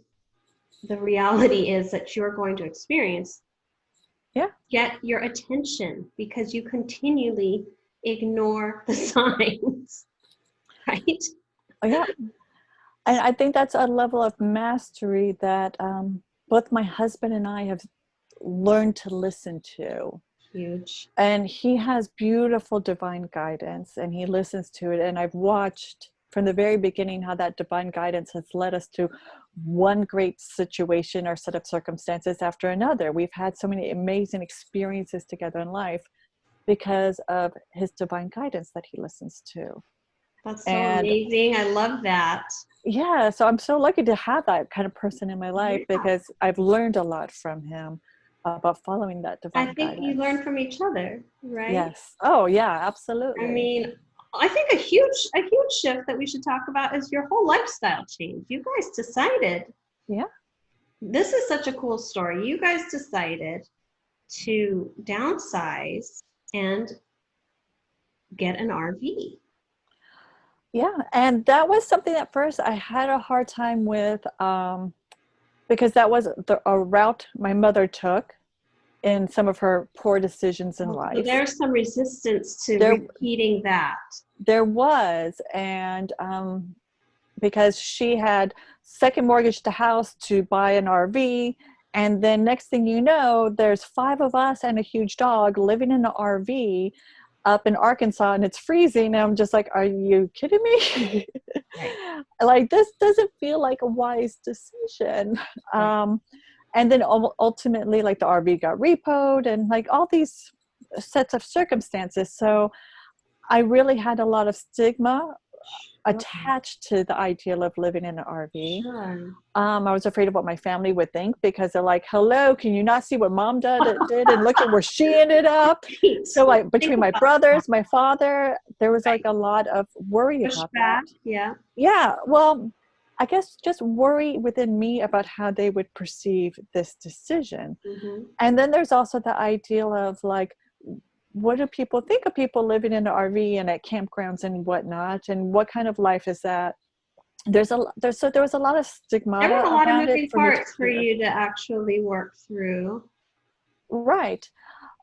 the reality is that you're going to experience. Yeah. Get your attention because you continually ignore the signs, right? Oh, yeah. And I think that's a level of mastery that both my husband and I have learned to listen to. Huge. And he has beautiful divine guidance and he listens to it. And I've watched from the very beginning how that divine guidance has led us to one great situation or set of circumstances after another. We've had so many amazing experiences together in life because of his divine guidance that he listens to. That's so amazing. I love that. Yeah, so I'm so lucky to have that kind of person in my life because I've learned a lot from him about following that divine guidance. I think you learn from each other, right? Yes. Oh, yeah, absolutely. I mean, I think a huge shift that we should talk about is your whole lifestyle change. You guys decided. Yeah. This is such a cool story. You guys decided to downsize and get an RV. Yeah, and that was something at first I had a hard time with because that was a route my mother took in some of her poor decisions in life. So there's some resistance to repeating that. There was, and because she had second mortgaged the house to buy an RV, and then next thing you know, there's 5 of us and a huge dog living in an RV up in Arkansas and it's freezing. And I'm just like, are you kidding me? Right. Like, this doesn't feel like a wise decision. Right. And then ultimately, like, the RV got repoed and like all these sets of circumstances. So I really had a lot of stigma attached to the idea of living in an RV. Sure. I was afraid of what my family would think because they're like, hello, can you not see what mom did and look at where she ended up? So like between my brothers, my father, there was like a lot of worry about that. Yeah. Yeah. Well, I guess just worry within me about how they would perceive this decision. Mm-hmm. And then there's also the ideal of like, what do people think of people living in an RV and at campgrounds and whatnot? And what kind of life is that? There was a lot of stigma. There were a lot of moving parts for you to actually work through. Right.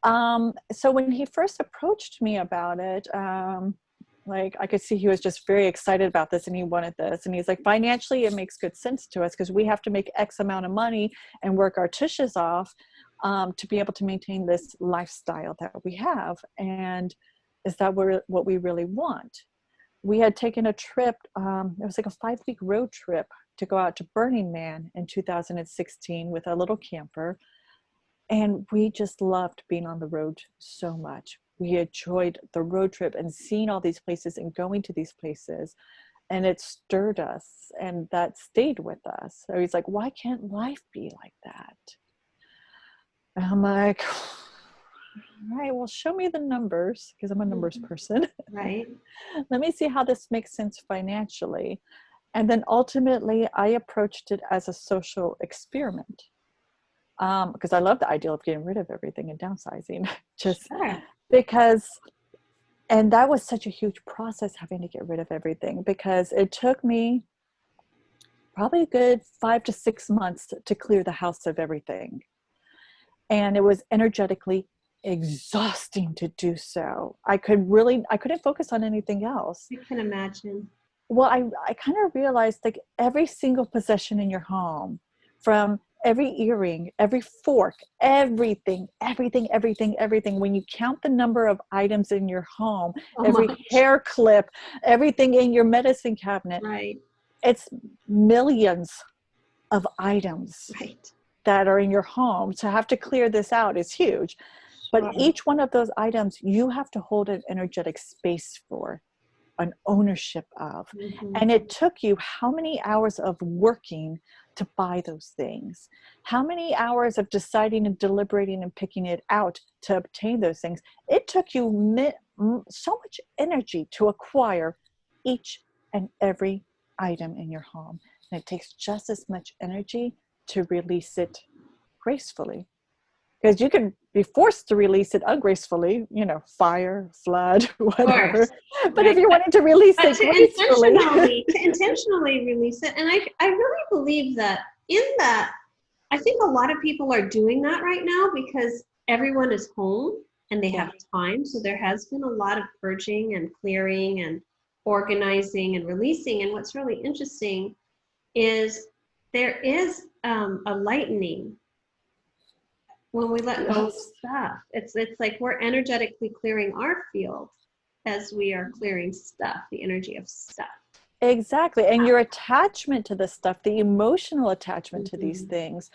So when he first approached me about it, like I could see he was just very excited about this and he wanted this. And he's like, financially, it makes good sense to us because we have to make X amount of money and work our tushes off to be able to maintain this lifestyle that we have. And is that what we really want? We had taken a trip. It was like a 5-week road trip to go out to Burning Man in 2016 with a little camper. And we just loved being on the road so much. We enjoyed the road trip and seeing all these places and going to these places. And it stirred us, and that stayed with us. So he's like, why can't life be like that? And I'm like, all right, well, show me the numbers, because I'm a numbers person. Right. Let me see how this makes sense financially. And then ultimately, I approached it as a social experiment, because I love the idea of getting rid of everything and downsizing, just Sure. because. And that was such a huge process, having to get rid of everything, because it took me probably a good 5 to 6 months to clear the house of everything. And it was energetically exhausting to do so. I couldn't focus on anything else. I can imagine. Well, I kind of realized, like, every single possession in your home, from every earring, every fork, everything, when you count the number of items in your home, So every much. hair clip, everything in your medicine cabinet, Right. it's millions of items Right. that are in your home. To have to clear this out is huge. But Sure. each one of those items, you have to hold an energetic space for, an ownership of. Mhm. And it took you how many hours of working to buy those things? How many hours of deciding and deliberating and picking it out to obtain those things? It took you so much energy to acquire each and every item in your home. And it takes just as much energy to release it gracefully. Because you can be forced to release it ungracefully, fire, flood, whatever. But Right. if you're wanting to release But it gracefully. to intentionally release it. And I really believe that in that, I think a lot of people are doing that right now because everyone is home and they have time. So there has been a lot of purging and clearing and organizing and releasing. And what's really interesting is there is a lightening when we let go of Yes. stuff. It's like we're energetically clearing our field as we are clearing stuff, the energy of stuff. Exactly. And your attachment to the stuff, the emotional attachment to these things.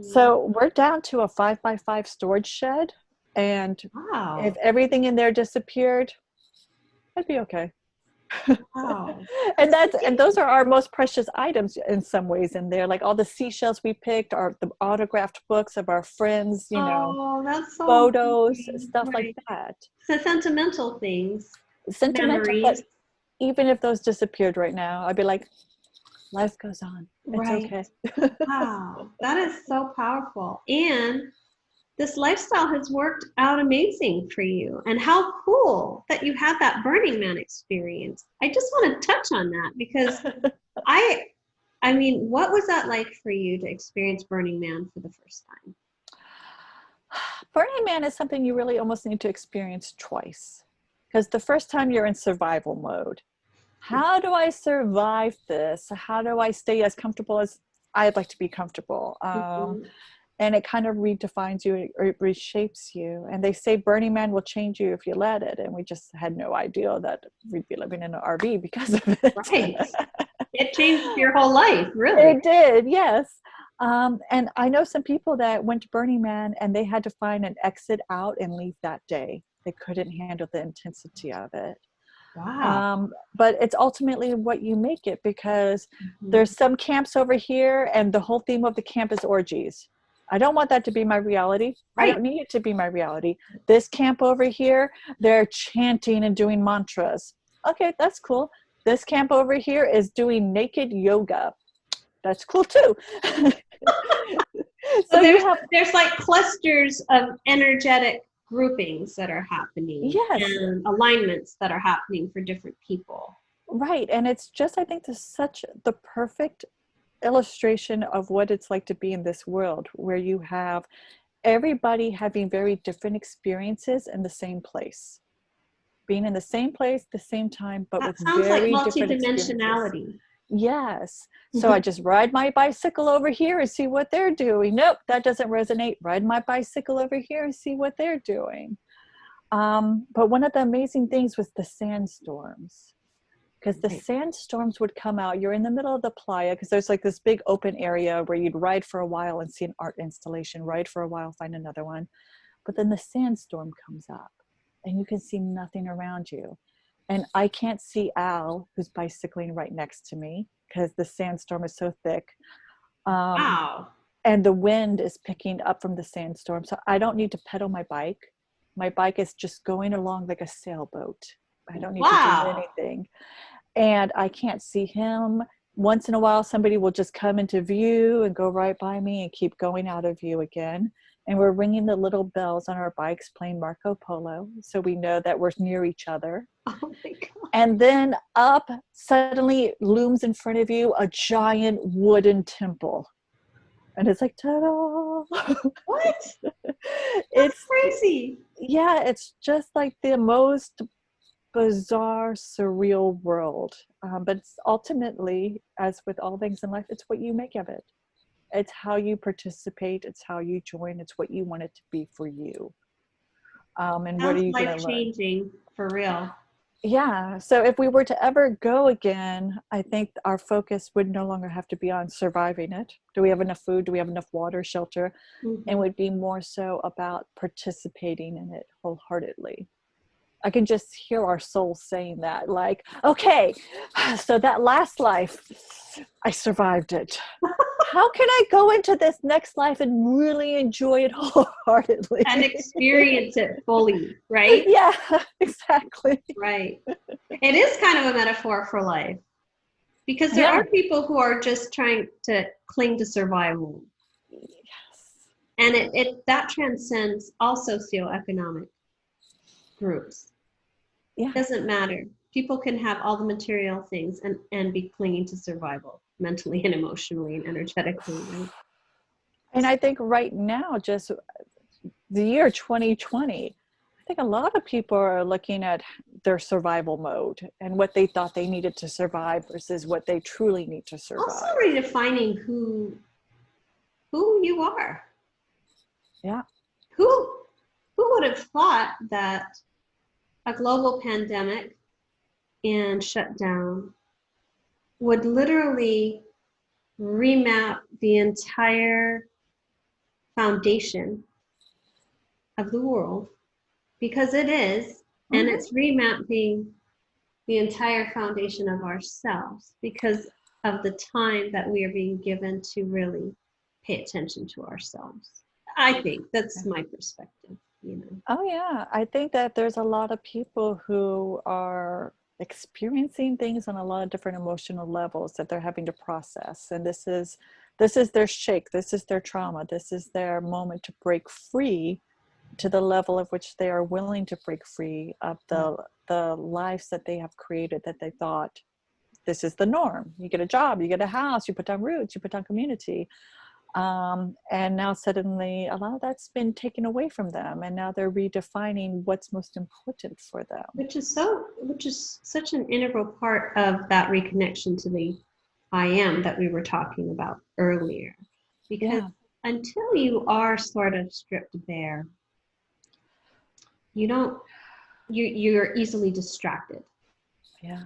So we're down to a 5x5 storage shed. And Wow. if everything in there disappeared, I'd be okay. Wow. And those are our most precious items in some ways in there, like all the seashells we picked, the autographed books of our friends, Oh, that's so photos, amazing. stuff like Right. that. So sentimental things, Sentimental, but memories. even if those disappeared right now, I'd be like, life goes on. It's Right. okay. Wow. That is so powerful. And this lifestyle has worked out amazing for you. And how cool that you had that Burning Man experience. I just want to touch on that because I mean, what was that like for you to experience Burning Man for the first time? Burning Man is something you really almost need to experience twice. Because the first time you're in survival mode. How do I survive this? How do I stay as comfortable as I'd like to be comfortable? And it kind of redefines you, or it reshapes you. And they say Burning Man will change you if you let it. And we just had no idea that we'd be living in an RV because of it. Right. It changed your whole life, really. It did, yes. And I know some people that went to Burning Man and they had to find an exit out and leave that day. They couldn't handle the intensity of it. Wow. But it's ultimately what you make it, because there's some camps over here and the whole theme of the camp is orgies. I don't want that to be my reality. Right. I don't need it to be my reality. This camp over here, they're chanting and doing mantras. Okay, that's cool. This camp over here is doing naked yoga. That's cool too. So there's like clusters of energetic groupings that are happening. Yes. And alignments that are happening for different people. Right. And it's just, I think, such the perfect illustration of what it's like to be in this world, where you have everybody having very different experiences in the same place, being in the same place, the same time, but That with sounds like very different experiences. multidimensionality. Yes. So I just ride my bicycle over here and see what they're doing. Nope, that doesn't resonate. Ride my bicycle over here and see what they're doing. But one of the amazing things was the sandstorms. because the Right. sandstorms would come out. You're in the middle of the playa because there's like this big open area where you'd ride for a while and see an art installation, ride for a while, find another one. But then the sandstorm comes up and you can see nothing around you. And I can't see Al, who's bicycling right next to me because the sandstorm is so thick. Wow. And the wind is picking up from the sandstorm. So I don't need to pedal my bike. My bike is just going along like a sailboat. I don't need to do anything. And I can't see him. Once in a while, somebody will just come into view and go right by me and keep going out of view again. And we're ringing the little bells on our bikes, playing Marco Polo. So we know that we're near each other. Oh my God. And then up suddenly looms in front of you a giant wooden temple. And it's like, ta-da! What? It's crazy. Yeah, it's just like the most bizarre, surreal world. But it's ultimately, as with all things in life, it's what you make of it. It's how you participate. It's how you join. It's what you want it to be for you. And what are you going to learn? Life-changing, for real. Yeah. So if we were to ever go again, I think our focus would no longer have to be on surviving it. Do we have enough food? Do we have enough water, shelter? Mm-hmm. And would be more so about participating in it wholeheartedly. I can just hear our souls saying that, like, okay, so that last life, I survived it. How can I go into this next life and really enjoy it wholeheartedly? And experience it fully, right? Yeah, exactly. Right. It is kind of a metaphor for life, because there are people who are just trying to cling to survival. Yes. And that transcends all socioeconomic groups. Yeah. It doesn't matter. People can have all the material things and be clinging to survival mentally and emotionally and energetically. Right? And I think right now, just the year 2020, I think a lot of people are looking at their survival mode and what they thought they needed to survive versus what they truly need to survive. Also redefining who you are. Yeah. Who would have thought that a global pandemic and shutdown would literally remap the entire foundation of the world, because it is, and it's remapping the entire foundation of ourselves because of the time that we are being given to really pay attention to ourselves. I think that's my perspective, you know. Oh yeah, I think that there's a lot of people who are experiencing things on a lot of different emotional levels that they're having to process, and this is their shake, this is their trauma, this is their moment to break free to the level of which they are willing to break free of the lives that they have created, that they thought this is the norm. You get a job, you get a house, you put down roots, you put down community. And now suddenly a lot of that's been taken away from them, and now they're redefining what's most important for them. Which is such an integral part of that reconnection to the I am that we were talking about earlier. Because until you are sort of stripped bare, you're easily distracted. Yeah.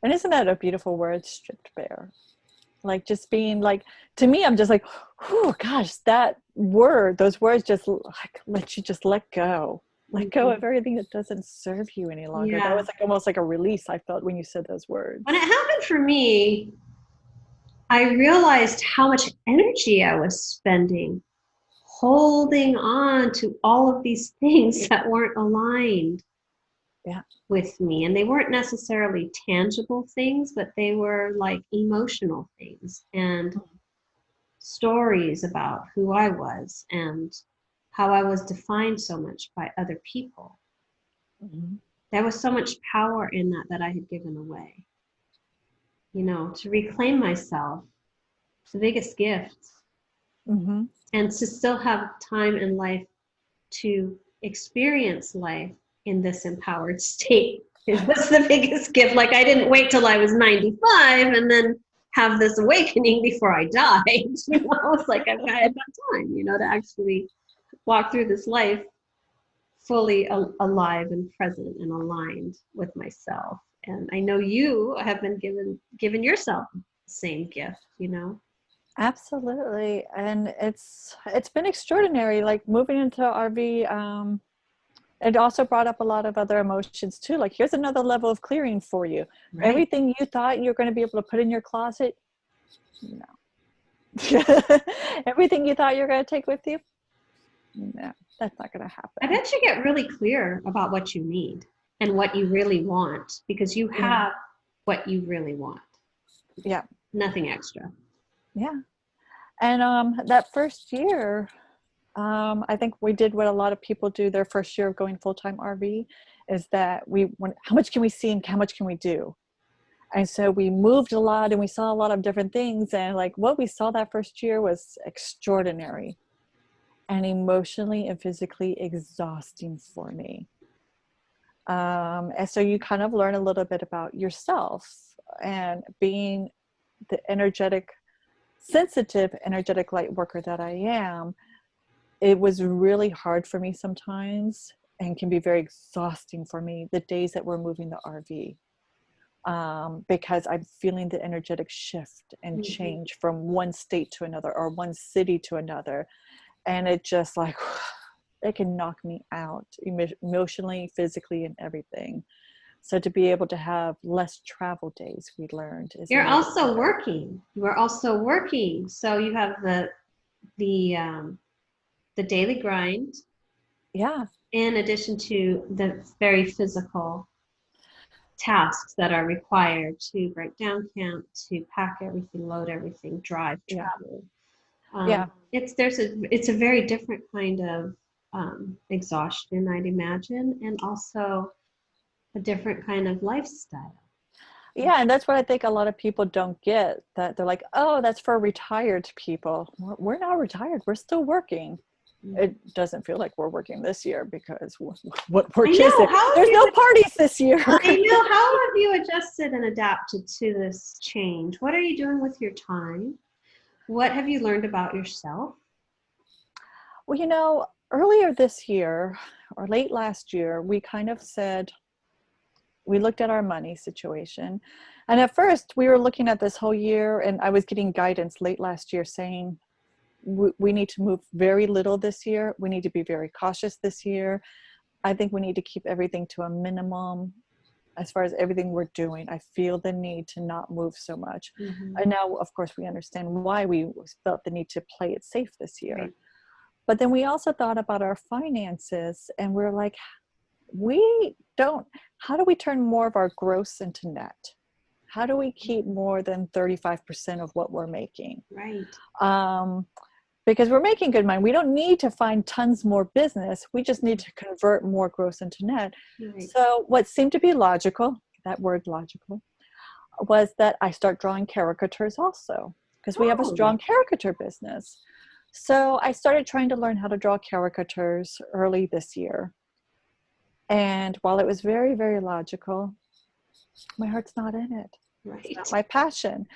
And isn't that a beautiful word, stripped bare? Like just being like, to me, I'm just like, oh gosh, those words just like let you just let go of everything that doesn't serve you any longer. That was like almost like a release I felt when you said those words. When it happened for me, I realized how much energy I was spending holding on to all of these things that weren't aligned with me. And they weren't necessarily tangible things, but they were like emotional things and stories about who I was and how I was defined so much by other people. Mm-hmm. There was so much power in that I had given away. You know, to reclaim myself, it's the biggest gift. Mm-hmm. And to still have time in life to experience life in this empowered state was the biggest gift. Like, I didn't wait till I was 95 and then have this awakening before I died. You know, it's like I've got time, you know, to actually walk through this life fully alive and present and aligned with myself. And I know you have been given yourself the same gift, you know. Absolutely. And it's been extraordinary, like moving into RV. It also brought up a lot of other emotions too. Like, here's another level of clearing for you. Right. Everything you thought you're going to be able to put in your closet, no. Everything you thought you're going to take with you, no, that's not going to happen. I bet you get really clear about what you need and what you really want, because you have what you really want. Yeah. Nothing extra. Yeah. And that first year, I think we did what a lot of people do their first year of going full-time RV, is that how much can we see and how much can we do? And so we moved a lot and we saw a lot of different things. And like what we saw that first year was extraordinary and emotionally and physically exhausting for me. And so you kind of learn a little bit about yourself, and being the sensitive, energetic light worker that I am, it was really hard for me sometimes and can be very exhausting for me the days that we're moving the RV. Because I'm feeling the energetic shift and change from one state to another or one city to another. And it just like, it can knock me out emotionally, physically, and everything. So to be able to have less travel days, we learned. You're also working. You are also working. So you have the daily grind. Yeah. In addition to the very physical tasks that are required to break down camp, to pack everything, load everything, drive, travel. It's a very different kind of exhaustion, I'd imagine, and also a different kind of lifestyle. Yeah, and that's what I think a lot of people don't get, that they're like, oh, that's for retired people. We're not retired. We're still working. It doesn't feel like we're working this year, because what work is there? There's no parties this year. I know. How have you adjusted and adapted to this change? What are you doing with your time? What have you learned about yourself? Well, earlier this year or late last year, we kind of said, we looked at our money situation. And at first we were looking at this whole year, and I was getting guidance late last year saying, we need to move very little this year. We need to be very cautious this year. I think we need to keep everything to a minimum as far as everything we're doing. I feel the need to not move so much. And now, of course, we understand why we felt the need to play it safe this year. Right. But then we also thought about our finances, and we're like, how do we turn more of our gross into net? How do we keep more than 35% of what we're making? Right. Because we're making good money. We don't need to find tons more business. We just need to convert more gross into net. Right. So what seemed to be logical, that word logical, was that I start drawing caricatures also, because we have a strong caricature business. So I started trying to learn how to draw caricatures early this year. And while it was very, very logical, my heart's not in it. Right. It's not my passion.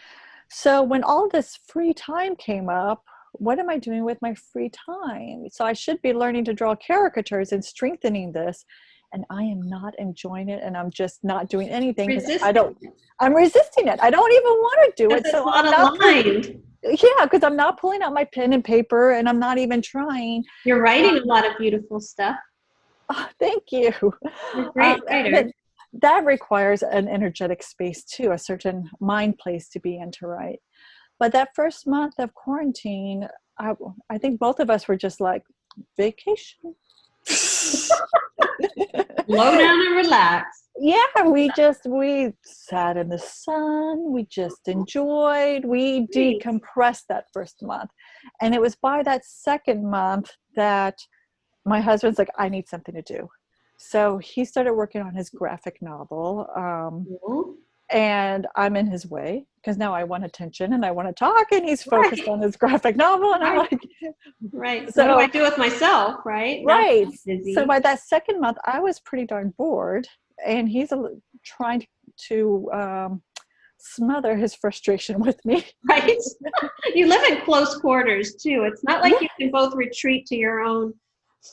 So when all this free time came up, what am I doing with my free time? So I should be learning to draw caricatures and strengthening this. And I am not enjoying it. And I'm just not doing anything. I'm resisting it. I don't even want to do it. So I'm not aligned. Because I'm not pulling out my pen and paper, and I'm not even trying. You're writing a lot of beautiful stuff. Oh, thank you. You're a great writer. That requires an energetic space too, a certain mind place to be in to write. But that first month of quarantine, I think both of us were just like, vacation. Slow down and relax. Yeah, we sat in the sun. We just enjoyed. We decompressed that first month. And it was by that second month that my husband's like, I need something to do. So he started working on his graphic novel. And I'm in his way, because now I want attention and I want to talk, and he's focused on his graphic novel. And I'm like, so what do I do with myself? Right. So by that second month, I was pretty darn bored, and he's trying to smother his frustration with me. Right. You live in close quarters too. It's not like you can both retreat to your own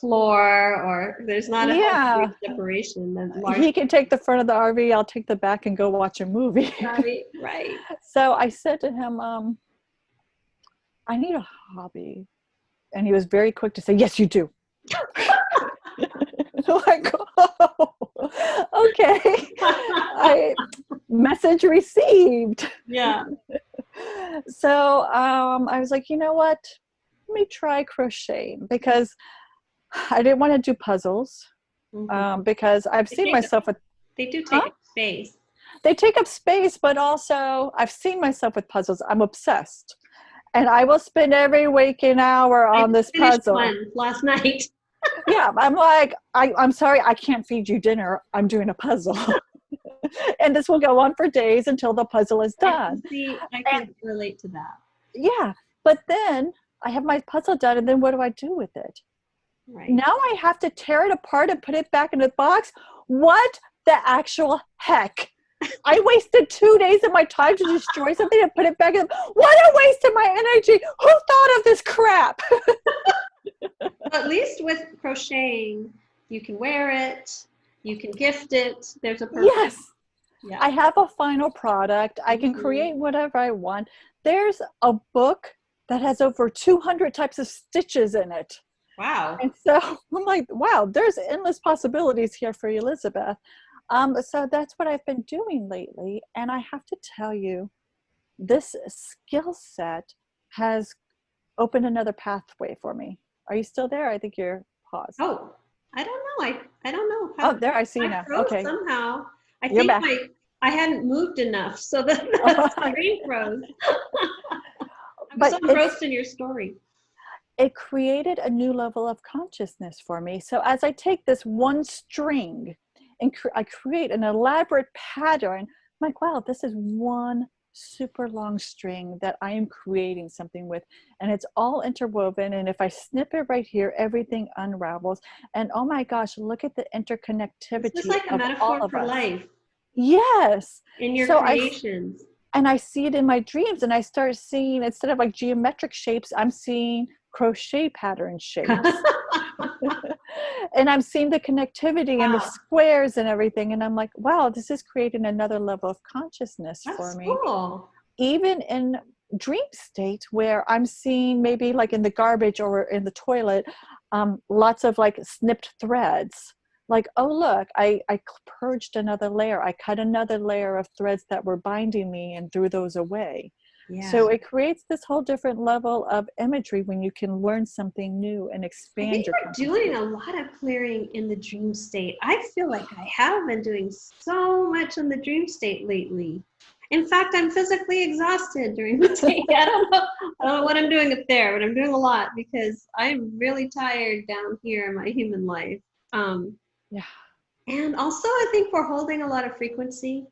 floor, or there's not a Yeah. healthy separation. The large, He can take the front of the RV, I'll take the back and go watch a movie. right, right. So I said to him, I need a hobby. And he was very quick to say, yes, you do. Like, oh, okay. Message received. Yeah. So I was like, you know what? Let me try crocheting, because I didn't want to do puzzles, Mhm. because I've They seen take up, myself with, they do take huh? up space. They take up space, but also I've seen myself with puzzles. I'm obsessed. And I will spend every waking hour I on this finished puzzle. one last night. Yeah, I'm like, I'm sorry, I can't feed you dinner. I'm doing a puzzle. And this will go on for days until the puzzle is done. I And can relate to that. yeah, but then I have my puzzle done, and then what do I do with it? Right. Now I have to tear it apart and put it back in the box. What the actual heck? I wasted 2 days of my time to destroy something and put it back in. What a waste of my energy. Who thought of this crap? At least with crocheting, you can wear it, you can gift it. There's a purpose. Yes, Yeah. I have a final product. I can create whatever I want. There's a book that has over 200 types of stitches in it. Wow. And so I'm like, wow, there's endless possibilities here for Elizabeth. So that's what I've been doing lately. And I have to tell you, this skill set has opened another pathway for me. Are you still there? I think you're paused. Oh, I don't know. I don't know Oh, how there, I see you I now. froze Okay, somehow. I you're think back. I hadn't moved enough so that the screen froze. I was so But engrossed in your story. it created a new level of consciousness for me. So as I take this one string and I create an elaborate pattern, I'm like, wow, this is one super long string that I am creating something with, and it's all interwoven. And if I snip it right here, everything unravels. And oh my gosh, look at the This is interconnectivity like a of all metaphor of for us. life Yes. in your So creations. I see it in my dreams, and I start seeing, instead of like geometric shapes, I'm seeing crochet pattern shapes. And I'm seeing the connectivity and the Wow, squares and everything. And I'm like, wow, this is creating another level of consciousness for that's me. cool. Even in dream state where I'm seeing, maybe like in the garbage or in the toilet, lots of like snipped threads. Like, oh, look, I purged another layer. I cut another layer of threads that were binding me and threw those away. Yeah. So it creates this whole different level of imagery when you can learn something new and I expand think your we're doing consciousness. a lot of clearing in the dream state. I feel like I have been doing so much in the dream state lately. In fact, I'm physically exhausted during the day. I don't know what I'm doing up there, but I'm doing a lot because I'm really tired down here in my human life. Um, Yeah, and also, I think we're holding a lot of frequency,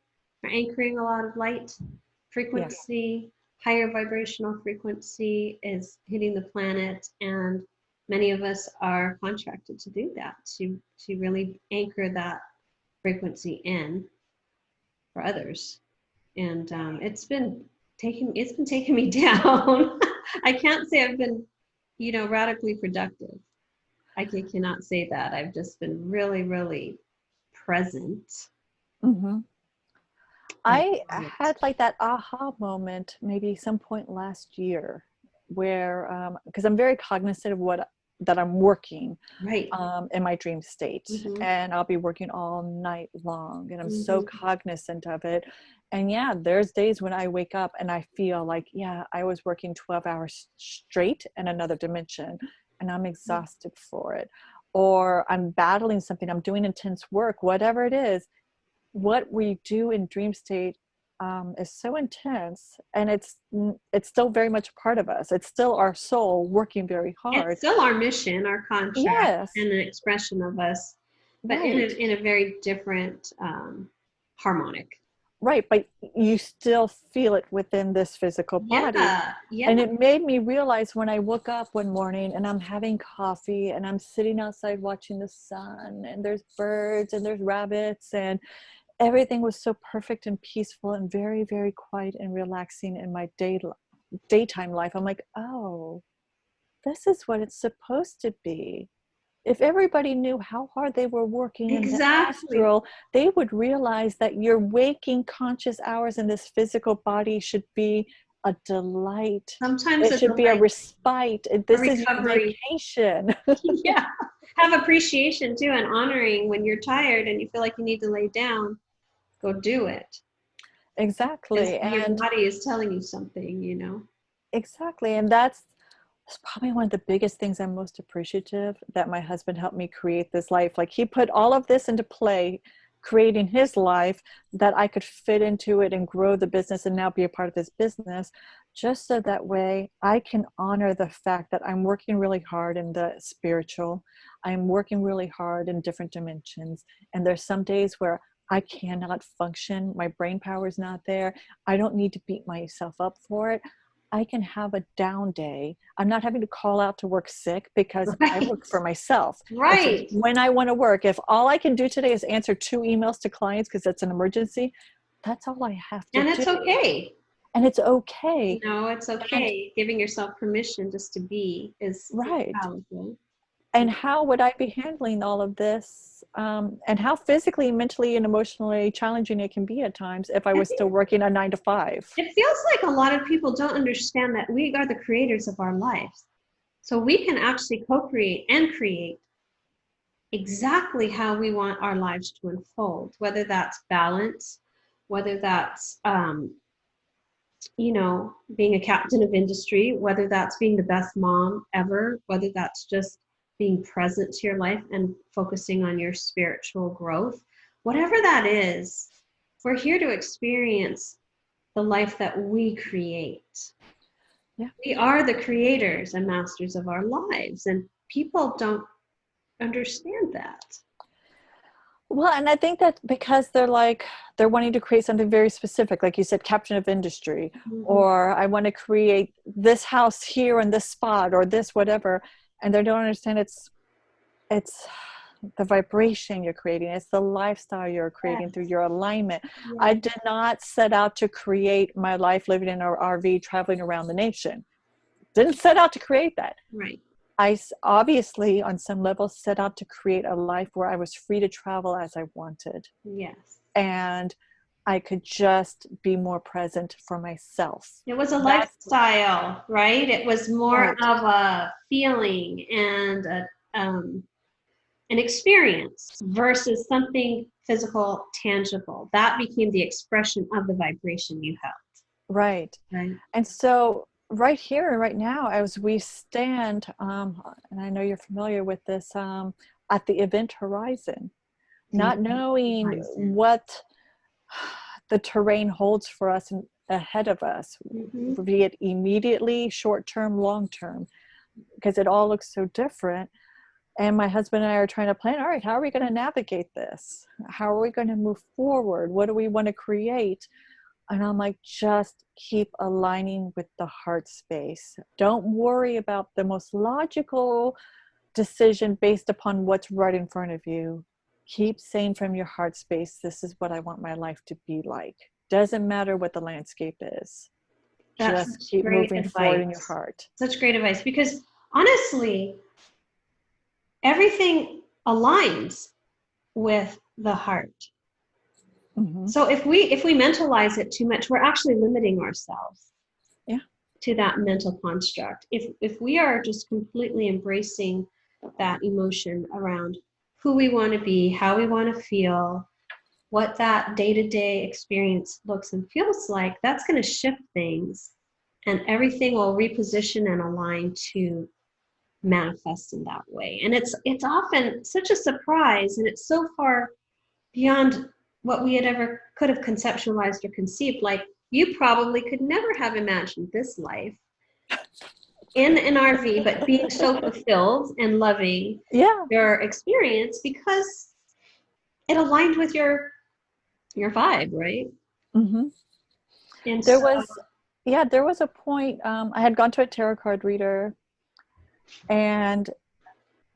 we're anchoring a lot of light. yes. Frequency, higher vibrational frequency is hitting the planet, and many of us are contracted to do that, to really anchor that frequency in for others. And it's been taking me down. I can't say I've been, radically productive. Cannot say that. I've just been really, really present. Hmm. And I quiet. had like that aha moment maybe some point last year where, because I'm very cognizant of that I'm working Right. in my dream state, Mm-hmm. and I'll be working all night long, and I'm so Mm-hmm. cognizant of it. And yeah, there's days when I wake up and I feel like, yeah, I was working 12 hours straight in another dimension, and I'm exhausted for it. Or I'm battling something, I'm doing intense work, whatever it is. What we do in dream state is so intense, and it's still very much a part of us. It's still our soul working very It's hard. still our mission, our contract, Yes, and an expression of us, but in right, a very different harmonic. right. But you still feel it within this physical body. Yeah, yeah. And it made me realize when I woke up one morning and I'm having coffee and I'm sitting outside watching the sun, and there's birds and there's rabbits, and everything was so perfect and peaceful and very, very quiet and relaxing in my daytime life. I'm like, oh, this is what it's supposed to be. If everybody knew how hard they were working in the Exactly. astral, they would realize that your waking conscious hours in this physical body should be a delight. Sometimes It it's should be a like respite. a This is your recovery. vacation. Yeah. Have appreciation too, and honoring when you're tired and you feel like you need to lay down, go do it. Because Exactly. your And body is telling you something, exactly. And that's probably one of the biggest things I'm most appreciative, that my husband helped me create this life. Like, he put all of this into play, creating his life, that I could fit into it and grow the business and now be a part of his business, just so that way I can honor the fact that I'm working really hard in the spiritual. I'm working really hard in different dimensions. And there's some days where I cannot function. My brain power is not there. I don't need to beat myself up for it. I can have a down day. I'm not having to call out to work sick, because I Right. work for myself. It's Right. when I want to work. If all I can do today is answer 2 emails to clients because it's an emergency, that's all I have to And do. it's okay. And it's okay. It's And okay. Giving yourself permission just to be is right. powerful. And how would I be handling all of this? And how physically, mentally, and emotionally challenging it can be at times if I I was still think working a 9 to 5. it feels like a lot of people don't understand that we are the creators of our lives. So we can actually co-create and create exactly how we want our lives to unfold, whether that's balance, whether that's, being a captain of industry, whether that's being the best mom ever, whether that's just being present to your life and focusing on your spiritual growth, whatever that is, we're here to experience the life that we create. Yeah. We are the creators and masters of our lives, and people don't understand that. Well, and I think that because they're wanting to create something very specific, like you said, captain of industry, Mm-hmm. or I want to create this house here in this spot, or this whatever, and they don't understand it's the vibration you're creating, it's the lifestyle you're creating through Yes. your alignment. I Yes. did not set out to create my life living in an RV traveling around the nation. Didn't set out to create that. Right. I obviously, on some level, set out to create a life where I was free to travel as I wanted. Yes. And I could just be more present for myself. It was a That's lifestyle, right? It was more right. of a feeling and an experience versus something physical, tangible. That became the expression of the vibration you held. Right. Right. And so right here and right now, as we stand, and I know you're familiar with this, at the event horizon, The not knowing horizon. what the terrain holds for us ahead of us, Mm-hmm. be it immediately, short term, long term, because it all looks so different. And my husband and I are trying to plan, all right, how are we going to navigate this? How are we going to move forward? What do we want to create? And I'm like, just keep aligning with the heart space. Don't worry about the most logical decision based upon what's right in front of you. Keep saying from your heart space, this is what I want my life to be like. Doesn't matter what the landscape is. That's Just such keep great moving forward in your advice. heart. Such great advice, because honestly, everything aligns with the heart. Mm-hmm. So if we mentalize it too much, we're actually limiting ourselves Yeah. to that mental construct. If we are just completely embracing that emotion around who we want to be, how we want to feel, what that day-to-day experience looks and feels like, that's going to shift things, and everything will reposition and align to manifest in that way. And it's often such a surprise, and it's so far beyond what we had ever could have conceptualized or conceived. Like, you probably could never have imagined this life in an RV, but being so fulfilled and loving Yeah. your experience because it aligned with your vibe, right? Mm-hmm. And There so, was, yeah, there was a point, I had gone to a tarot card reader, and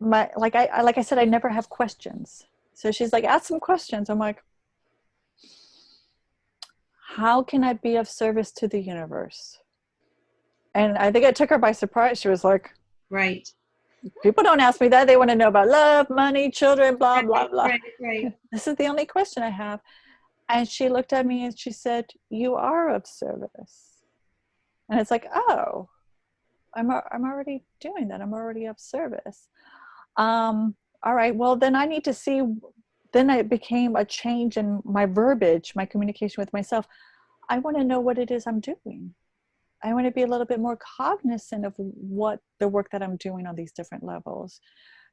like I said, I never have questions. So she's like, ask some questions. I'm like, how can I be of service to the universe? And I think it took her by surprise. She was like, right. People don't ask me that. They want to know about love, money, children, blah, blah, Right, blah. right. This is the only question I have. And she looked at me and she said, you are of service. And it's like, oh, I'm already doing that. I'm already of service. All right, well, then I need to see, then it became a change in my verbiage, my communication with myself. I want to know what it is I'm doing. I want to be a little bit more cognizant of what the work that I'm doing on these different levels.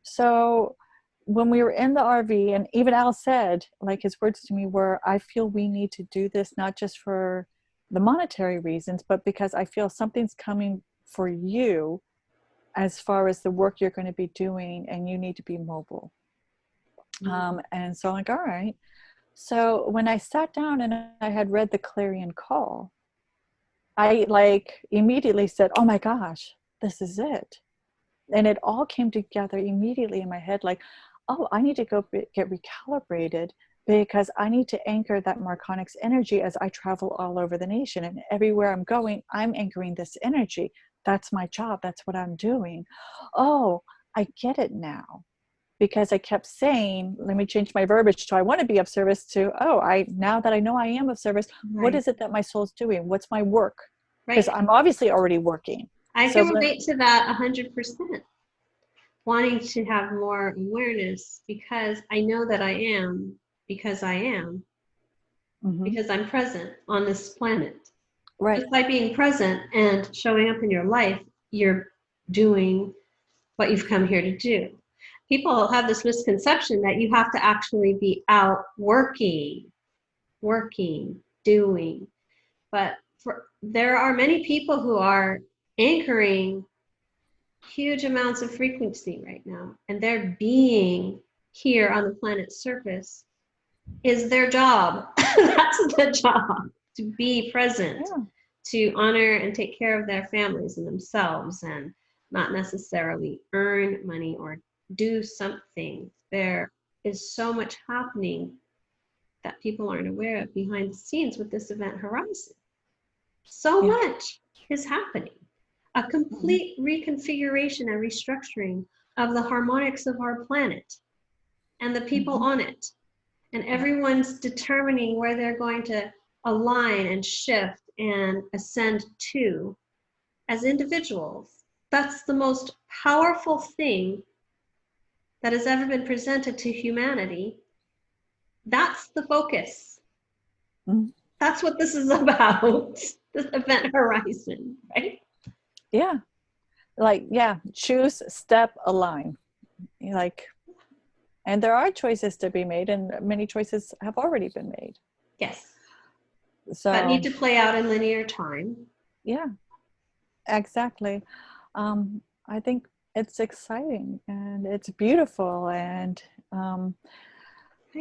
So when we were in the RV, and even Al said, like his words to me were, I feel we need to do this, not just for the monetary reasons, but because I feel something's coming for you as far as the work you're going to be doing, and you need to be mobile. And so I'm like, all right. So when I sat down and I had read the clarion call, I like immediately said, oh my gosh, this is it. And it all came together immediately in my head, like, oh, I need to go get recalibrated, because I need to anchor that Marconics energy as I travel all over the nation. And everywhere I'm going, I'm anchoring this energy. That's my job. That's what I'm doing. Oh, I get it now. Because I kept saying, let me change my verbiage to I want to be of service to, now that I know I am of service, what is it that my soul's doing? What's my work? Because I'm obviously already working. I can relate to that 100%. Wanting to have more awareness, because I know that I am, because I am, because I'm present on this planet. Right. Just by being present and showing up in your life, you're doing what you've come here to do. People have this misconception that you have to actually be out working, doing. But there are many people who are anchoring huge amounts of frequency right now, and their being here on the planet's surface is their job. That's the job, to be present, to honor and take care of their families and themselves, and not necessarily earn money or do something. There is so much happening that people aren't aware of behind the scenes with this event horizon. So much is happening. A complete reconfiguration and restructuring of the harmonics of our planet and the people on it. And everyone's determining where they're going to align and shift and ascend to as individuals. That's the most powerful thing that has ever been presented to humanity. That's the focus. That's what this is about, this event horizon, right? Yeah. Like, choose, step, align. Like, and there are choices to be made, and many choices have already been made. Yes. So that need to play out in linear time. Yeah, exactly. I think it's exciting and it's beautiful, and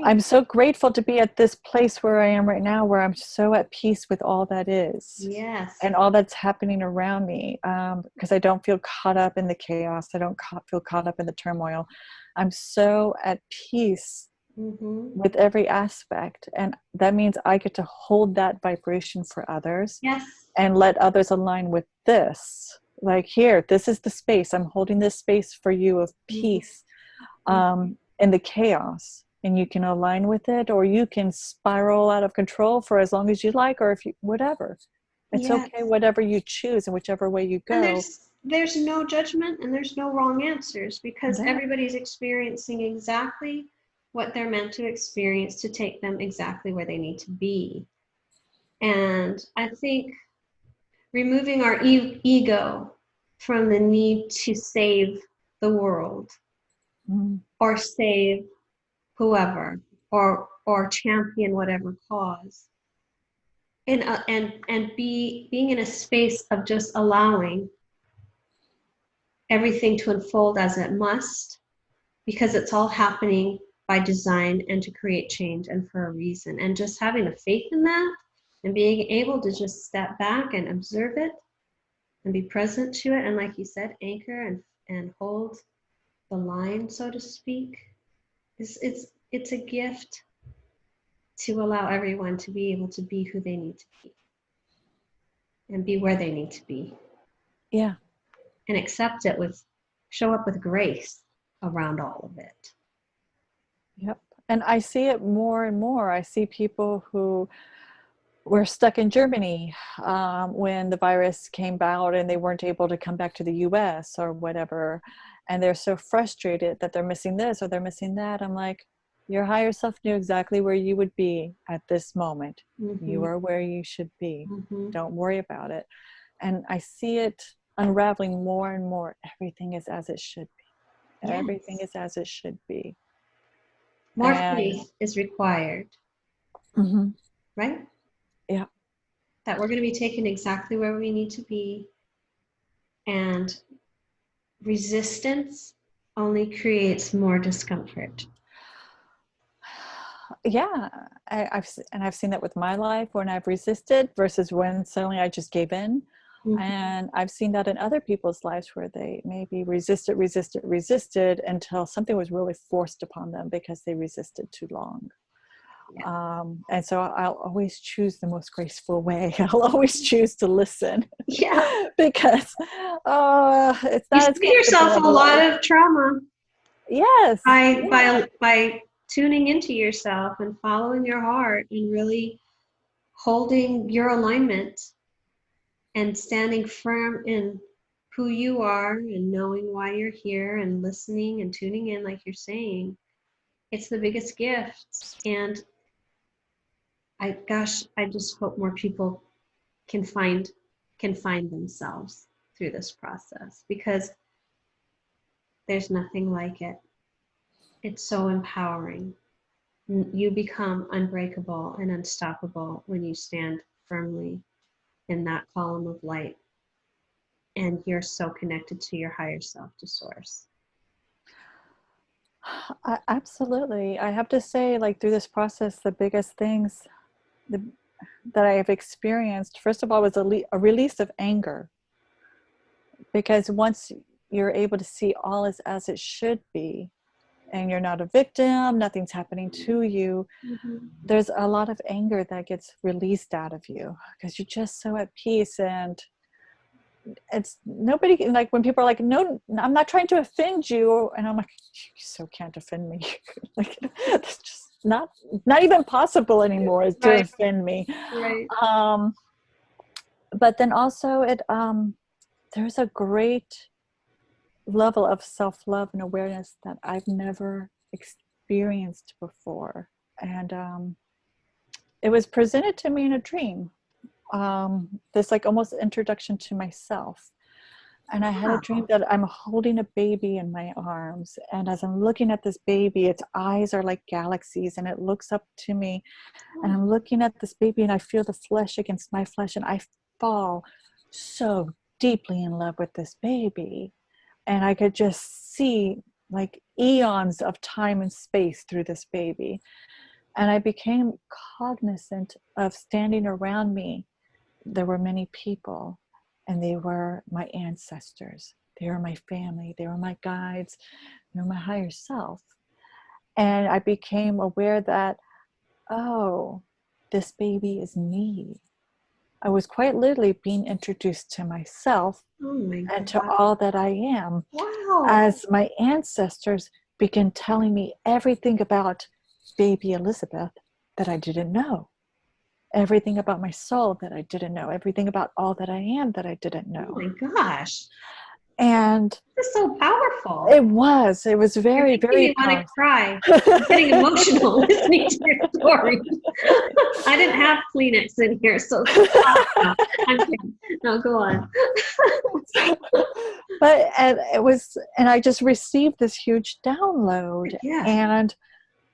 I'm so grateful to be at this place where I am right now, where I'm so at peace with all that is. Yes. And all that's happening around me, because I don't feel caught up in the chaos. I don't feel caught up in the turmoil. I'm so at peace with every aspect. And that means I get to hold that vibration for others. Yes. And let others align with this. Like, here, this is the space. I'm holding this space for you of peace in the chaos. And you can align with it, or you can spiral out of control for as long as you like, or if you, whatever. It's okay, whatever you choose and whichever way you go. And there's no judgment and there's no wrong answers, because everybody's experiencing exactly what they're meant to experience to take them exactly where they need to be. And I think removing our ego from the need to save the world or save whoever or champion whatever cause, and being in a space of just allowing everything to unfold as it must, because it's all happening by design and to create change and for a reason, and just having a faith in that and being able to just step back and observe it and be present to it, and like you said, anchor and hold the line, so to speak. It's a gift to allow everyone to be able to be who they need to be and be where they need to be. Yeah. And accept it with show up with grace around all of it. Yep. And I see it more and more. I see people who were stuck in Germany when the virus came out and they weren't able to come back to the US or whatever. And they're so frustrated that they're missing this or they're missing that. I'm like, your higher self knew exactly where you would be at this moment. Mm-hmm. You are where you should be. Mm-hmm. Don't worry about it. And I see it unraveling more and more. Everything is as it should be. Yes. Everything is as it should be. More faith is required. Mm-hmm. Right? Yeah. That we're going to be taken exactly where we need to be. And resistance only creates more discomfort. Yeah, I've seen that with my life when I've resisted versus when suddenly I just gave in. Mm-hmm. And I've seen that in other people's lives where they maybe resisted until something was really forced upon them because they resisted too long. Yeah. And so I'll always choose the most graceful way. I'll always choose to listen. Yeah. Because it's not. You give yourself a lot of trauma. Yes. By tuning into yourself and following your heart and really holding your alignment and standing firm in who you are and knowing why you're here and listening and tuning in like you're saying, it's the biggest gift. And I just hope more people can find themselves through this process, because there's nothing like it. It's so empowering. You become unbreakable and unstoppable when you stand firmly in that column of light, and you're so connected to your higher self, to source. Absolutely. I have to say, like, through this process, the biggest things that I have experienced, first of all, was a release of anger. Because once you're able to see all is as it should be, and you're not a victim, nothing's happening to you, mm-hmm. there's a lot of anger that gets released out of you because you're just so at peace. And it's nobody, like when people are like, no, I'm not trying to offend you, and I'm like, you so can't offend me. Like, it's just not even possible anymore is to offend me. Right. But then also there's a great level of self-love and awareness that I've never experienced before. And it was presented to me in a dream. This like almost introduction to myself. And I had a dream that I'm holding a baby in my arms. And as I'm looking at this baby, its eyes are like galaxies, and it looks up to me. And I'm looking at this baby, and I feel the flesh against my flesh, and I fall so deeply in love with this baby. And I could just see like eons of time and space through this baby. And I became cognizant of standing around me. There were many people, and they were my ancestors. They were my family. They were my guides. They were my higher self. And I became aware that, oh, this baby is me. I was quite literally being introduced to myself and to all that I am. Wow. As my ancestors began telling me everything about baby Elizabeth that I didn't know. Everything about my soul that I didn't know. Everything about all that I am that I didn't know. Oh my gosh. And it's so powerful. It was very, very powerful. I want to cry. I'm getting emotional listening to your story. I didn't have Kleenex in here, so I'm kidding. No, go on. But and I just received this huge download. Yeah. And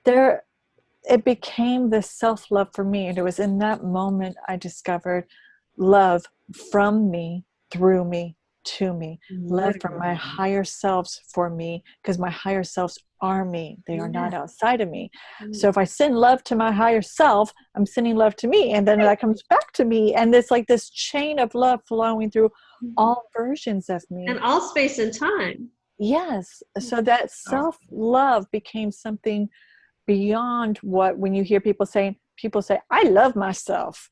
it became this self-love for me. And it was in that moment I discovered love from me, through me, to me. Love from my higher selves for me, because my higher selves are me. They are not outside of me. So if I send love to my higher self, I'm sending love to me, and then that comes back to me. And it's like this chain of love flowing through all versions of me. And all space and time. Yes. So that self-love became something beyond when you hear people say, I love myself.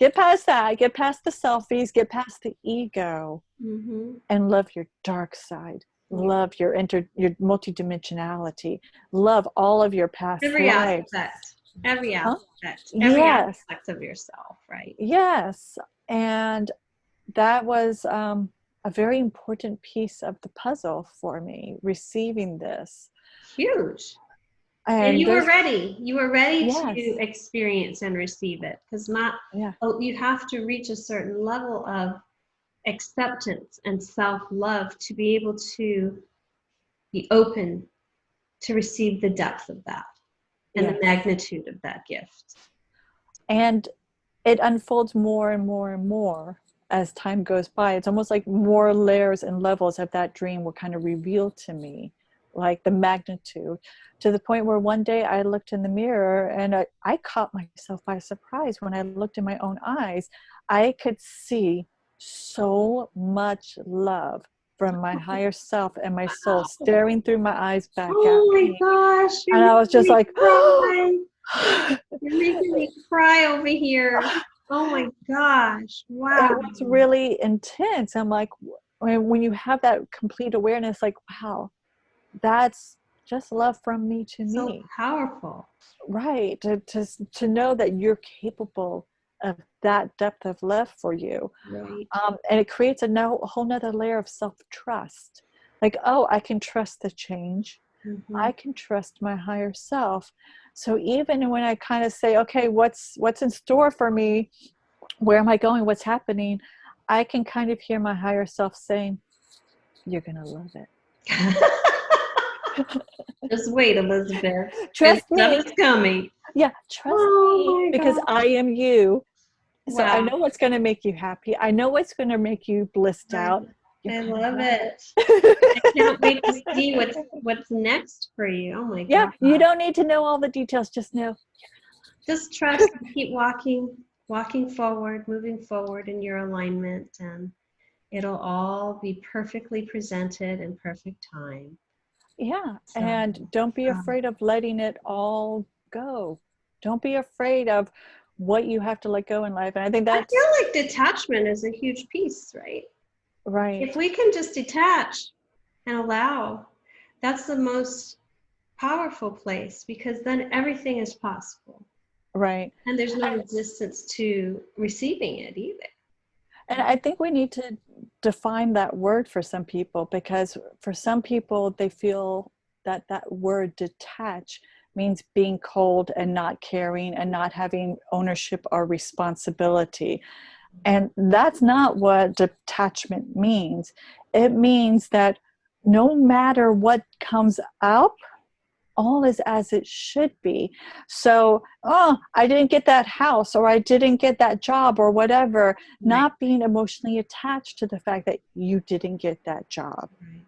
Get past that. Get past the selfies. Get past the ego, and love your dark side. Love your multidimensionality. Love all of your past Every lives. aspect. Every Huh? aspect. Every Yes. aspect of yourself, right? Yes. And that was a very important piece of the puzzle for me, receiving this. Huge. And And you were there's, ready. You were ready yes. to experience and receive it, because Yeah. you have to reach a certain level of acceptance and self-love to be able to be open to receive the depth of that and Yes. the magnitude of that gift. And it unfolds more and more and more as time goes by. It's almost like more layers and levels of that dream were kind of revealed to me, like the magnitude, to the point where one day I looked in the mirror and I caught myself by surprise. When I looked in my own eyes, I could see so much love from my higher self and my soul staring through my eyes back at me. Oh my gosh, And I was just like, you're making me cry over here. Oh my gosh. Wow. It was really intense. I'm like, when you have that complete awareness, like, wow, that's just love from me to So me. powerful. Right. To know that you're capable of that depth of love for you. Right. And it creates a whole nother layer of self-trust. Like, oh, I can trust the change. I can trust my higher self. So even when I kind of say, okay, what's in store for me? Where am I going? What's happening? I can kind of hear my higher self saying, you're going to love it. Just wait, Elizabeth. Trust me. Stuff is coming. Yeah, trust me, because I am you. So I know what's going to make you happy. I know what's going to make you blissed out. I love it. I can't wait to see what's next for you. Oh my God. Yeah, you don't need to know all the details. Just know. Just trust and keep walking forward, moving forward in your alignment, and it'll all be perfectly presented in perfect time. Yeah, So, and don't be afraid of letting it all go. Don't be afraid of what you have to let go in life. And I think I feel like detachment is a huge piece, right? Right. If we can just detach and allow, that's the most powerful place, because then everything is possible. Right. And there's no resistance to receiving it either. And I think we need to define that word for some people, because for some people, they feel that that word detach means being cold and not caring and not having ownership or responsibility. And that's not what detachment means. It means that no matter what comes up, all is as it should be. So, oh, I didn't get that house, or I didn't get that job, or whatever. Right. Not being emotionally attached to the fact that you didn't get that job. Right.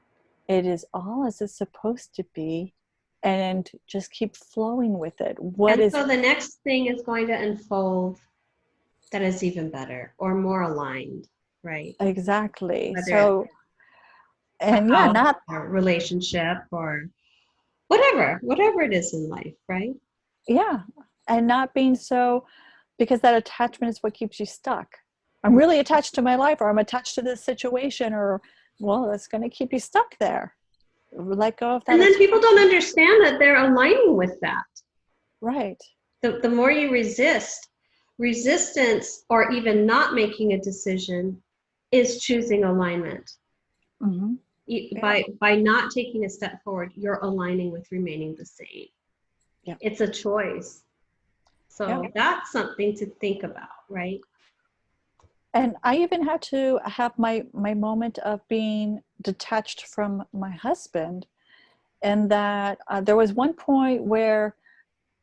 It is all as it's supposed to be, and just keep flowing with it. So the next thing is going to unfold that is even better or more aligned, right? Exactly. Whether so, and yeah, not a relationship or whatever it is in life, right? Yeah. And not being so, because that attachment is what keeps you stuck. I'm really attached to my life, or I'm attached to this situation, or, well, that's going to keep you stuck there. Let go of that. And then people don't understand that they're aligning with that. Right. The more you resistance, or even not making a decision, is choosing alignment. Mm-hmm. By not taking a step forward, you're aligning with remaining the same. Yeah. It's a choice. So that's something to think about, right? And I even had to have my moment of being detached from my husband, and that there was one point where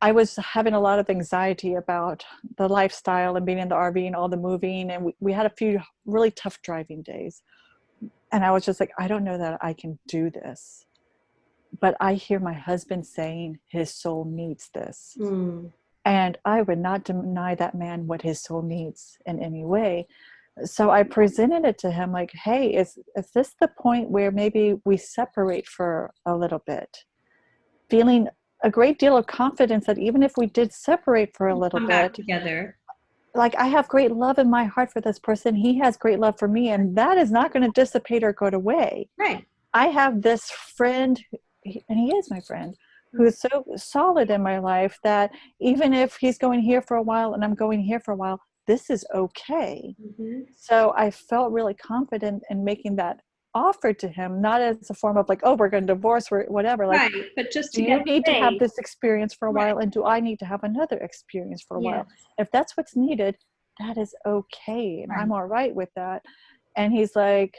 I was having a lot of anxiety about the lifestyle and being in the RV and all the moving. And we had a few really tough driving days. And I was just like, I don't know that I can do this. But I hear my husband saying his soul needs this. And I would not deny that man what his soul needs in any way. So I presented it to him like, hey, is this the point where maybe we separate for a little bit? Feeling a great deal of confidence that even if we did separate for a little bit, together. like I have great love in my heart for this person. He has great love for me, and that is not going to dissipate or go away. Right. I have this friend, and he is my friend, who is so solid in my life that even if he's going here for a while and I'm going here for a while, this is okay. Mm-hmm. So I felt really confident in making that offer to him, not as a form of like, oh, we're going to divorce or whatever. Like, Right. But just to do you get need to have saved. this experience for a Right. while? And do I need to have another experience for a Yes. while? If that's what's needed, that is okay. And Right. I'm all right with that. And he's like,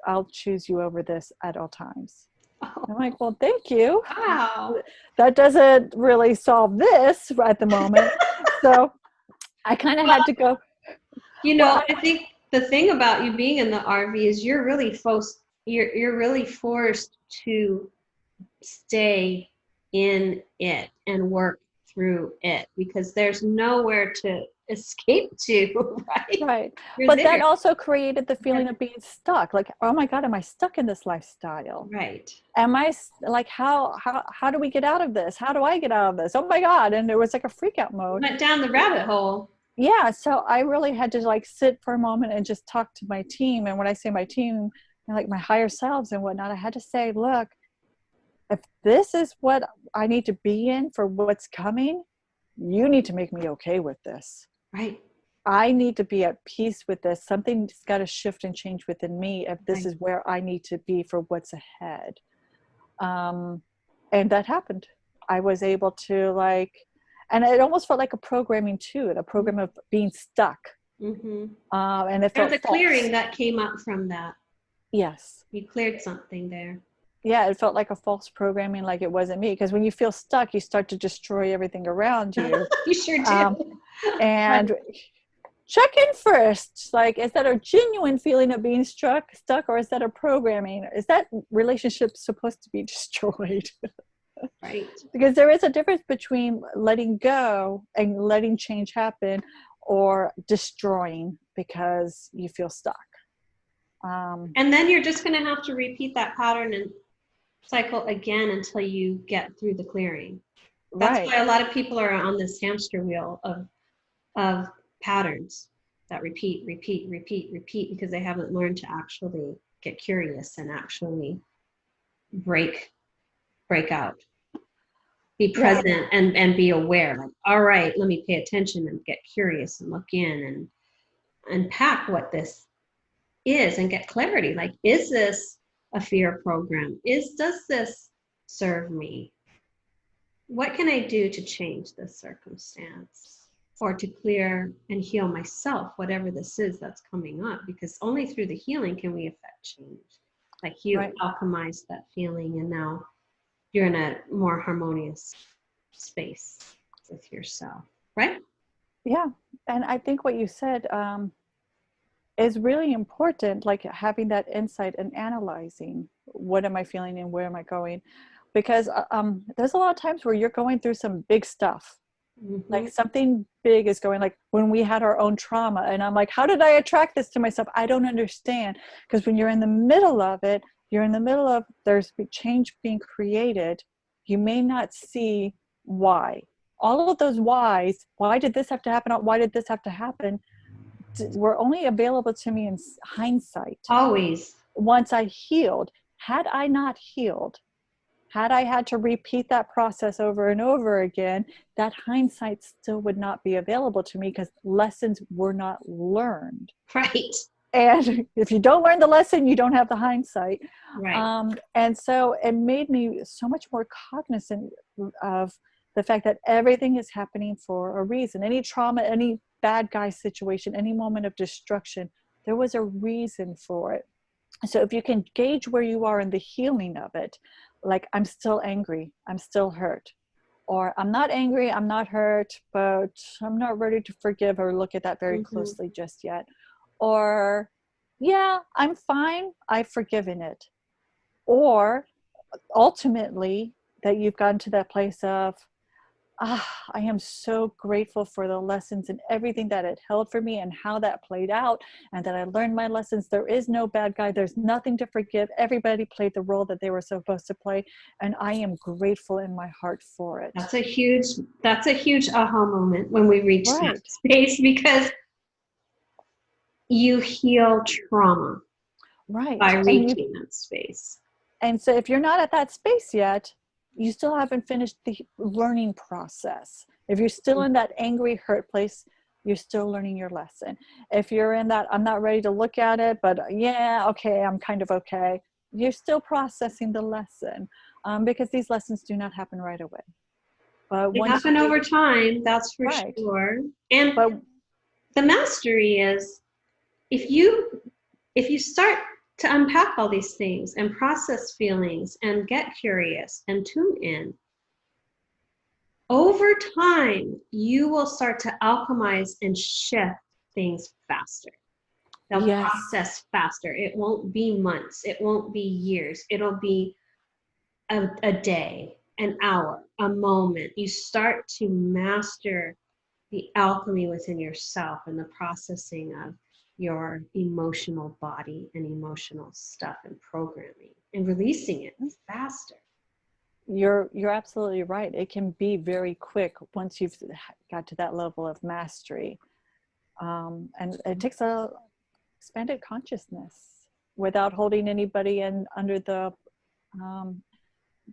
I'll choose you over this at all times. Oh, I'm like, well, thank you. wow. That doesn't really solve this at the moment. So I kind of Well, had to go, you well, know, I think the thing about you being in the RV is you're really forced. You're really forced to stay in it and work through it because there's nowhere to escape to, right? right. You're But that there. also created the feeling of being stuck. Like, oh my God, am I stuck in this lifestyle? Right. Am I like, how do we get out of this? How do I get out of this? Oh my God. And there was like a freak out mode. Went down the rabbit hole. Yeah. So I really had to like sit for a moment and just talk to my team. And when I say my team, like my higher selves and whatnot, I had to say, look, if this is what I need to be in for what's coming, you need to make me okay with this. Right. I need to be at peace with this. Something's got to shift and change within me if this Right. is where I need to be for what's ahead. And that happened. I was able to like, and it almost felt like a programming too, a program of being stuck. Mm-hmm. And it There's felt a false. clearing that came up from that. Yes. You cleared something there. Yeah, it felt like a false programming, like it wasn't me. Because when you feel stuck, you start to destroy everything around you. You sure do. And check in first. Like, is that a genuine feeling of being stuck, or is that a programming? Is that relationship supposed to be destroyed? Right. Because there is a difference between letting go and letting change happen, or destroying because you feel stuck. And then you're just going to have to repeat that pattern and cycle again until you get through the clearing. That's Right. why a lot of people are on this hamster wheel of patterns that repeat, because they haven't learned to actually get curious and actually break out. Be present. Yeah. and be aware. Like, all right, let me pay attention and get curious and look in and unpack what this is and get clarity. Like, is this a fear program? Does this serve me? What can I do to change this circumstance or to clear and heal myself, whatever this is that's coming up? Because only through the healing can we affect change. Like, you Right. alchemized that feeling and now you're in a more harmonious space with yourself, right? Yeah. And I think what you said is really important, like having that insight and analyzing what am I feeling and where am I going? Because there's a lot of times where you're going through some big stuff. Mm-hmm. Like something big is going, like when we had our own trauma and I'm like, how did I attract this to myself? I don't understand. Because when you're in the middle of it, you're in the middle of there's change being created. You may not see why. All of those whys, why did this have to happen? Why did this have to happen? Were only available to me in hindsight. Always. Once I healed. Had I not healed, had I had to repeat that process over and over again, that hindsight still would not be available to me because lessons were not learned. Right. And if you don't learn the lesson, you don't have the hindsight. Right. And so it made me so much more cognizant of the fact that everything is happening for a reason. Any trauma, any bad guy situation, any moment of destruction, there was a reason for it. So if you can gauge where you are in the healing of it, like I'm still angry, I'm still hurt, or I'm not angry, I'm not hurt, but I'm not ready to forgive or look at that very closely just yet. Or, yeah, I'm fine, I've forgiven it. Or ultimately that you've gotten to that place of, I am so grateful for the lessons and everything that it held for me and how that played out, and that I learned my lessons. There is no bad guy. There's nothing to forgive. Everybody played the role that they were supposed to play. And I am grateful in my heart for it. That's a huge aha moment when we reach Right. that space, because you heal trauma Right. by reaching that space. And so if you're not at that space yet, you still haven't finished the learning process. If you're still in that angry, hurt place, you're still learning your lesson. If you're in that, I'm not ready to look at it, but yeah, okay, I'm kind of okay, you're still processing the lesson, because these lessons do not happen right away. But They once happen you, over time, that's for right. sure. And But the mastery is, if you start to unpack all these things and process feelings and get curious and tune in, over time, you will start to alchemize and shift things faster. They'll yes, process faster. It won't be months. It won't be years. It'll be a day, an hour, a moment. You start to master the alchemy within yourself and the processing of your emotional body and emotional stuff and programming and releasing it faster. you're absolutely right. It can be very quick once you've got to that level of mastery. And it takes a expanded consciousness without holding anybody in under the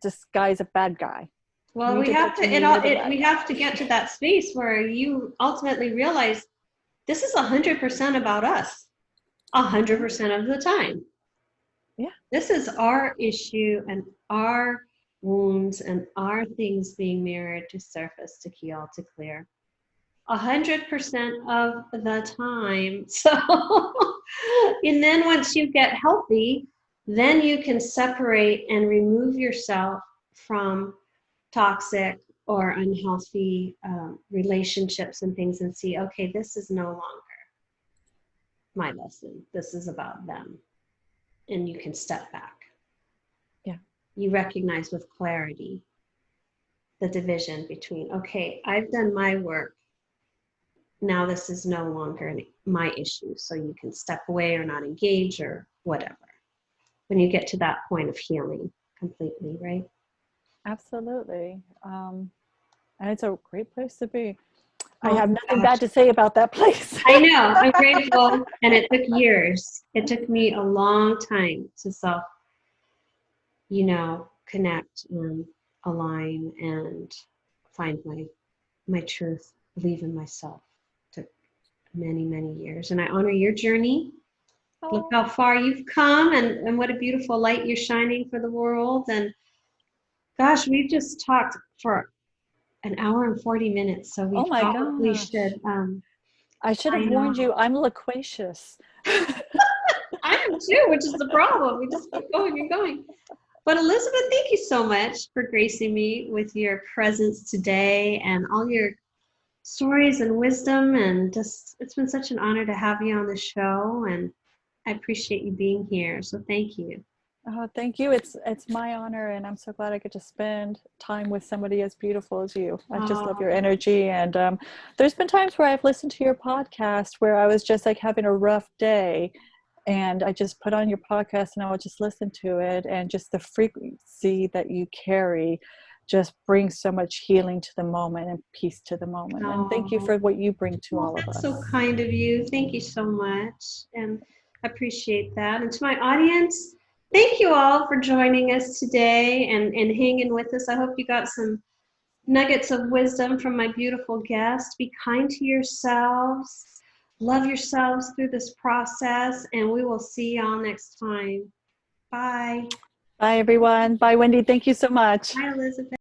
disguise of bad guy. Well, we have to get to that space where you ultimately realize this is 100% about us, 100% of the time. Yeah. This is our issue and our wounds and our things being mirrored to surface, to heal, to clear. 100% of the time. So, and then once you get healthy, then you can separate and remove yourself from toxic or unhealthy relationships and things, and see, okay, this is no longer my lesson. This is about them. And you can step back. Yeah. You recognize with clarity the division between, okay, I've done my work. Now this is no longer my issue. So you can step away or not engage or whatever. When you get to that point of healing completely, right? Absolutely. And it's a great place to be. Oh, I have nothing bad to say about that place. I know, I'm grateful. And it took years. It took me a long time to connect and align and find my truth, believe in myself. It took many, many years. And I honor your journey. Oh. Look how far you've come, and what a beautiful light you're shining for the world. And gosh, we've just talked for an hour and 40 minutes. So we probably should. I should have warned you, I'm loquacious. I am too, which is the problem. We just keep going and going. But Elizabeth, thank you so much for gracing me with your presence today and all your stories and wisdom. And just, it's been such an honor to have you on the show. And I appreciate you being here. So thank you. Oh, thank you. It's my honor, and I'm so glad I get to spend time with somebody as beautiful as you. I just love your energy. And there's been times where I've listened to your podcast where I was just like having a rough day, and I just put on your podcast and I would just listen to it, and just the frequency that you carry just brings so much healing to the moment and peace to the moment. And thank you for what you bring to all of us. That's so kind of you. Thank you so much. And I appreciate that. And to my audience, thank you all for joining us today and hanging with us. I hope you got some nuggets of wisdom from my beautiful guest. Be kind to yourselves. Love yourselves through this process, and we will see y'all next time. Bye. Bye, everyone. Bye, Wendy. Thank you so much. Bye, Elizabeth.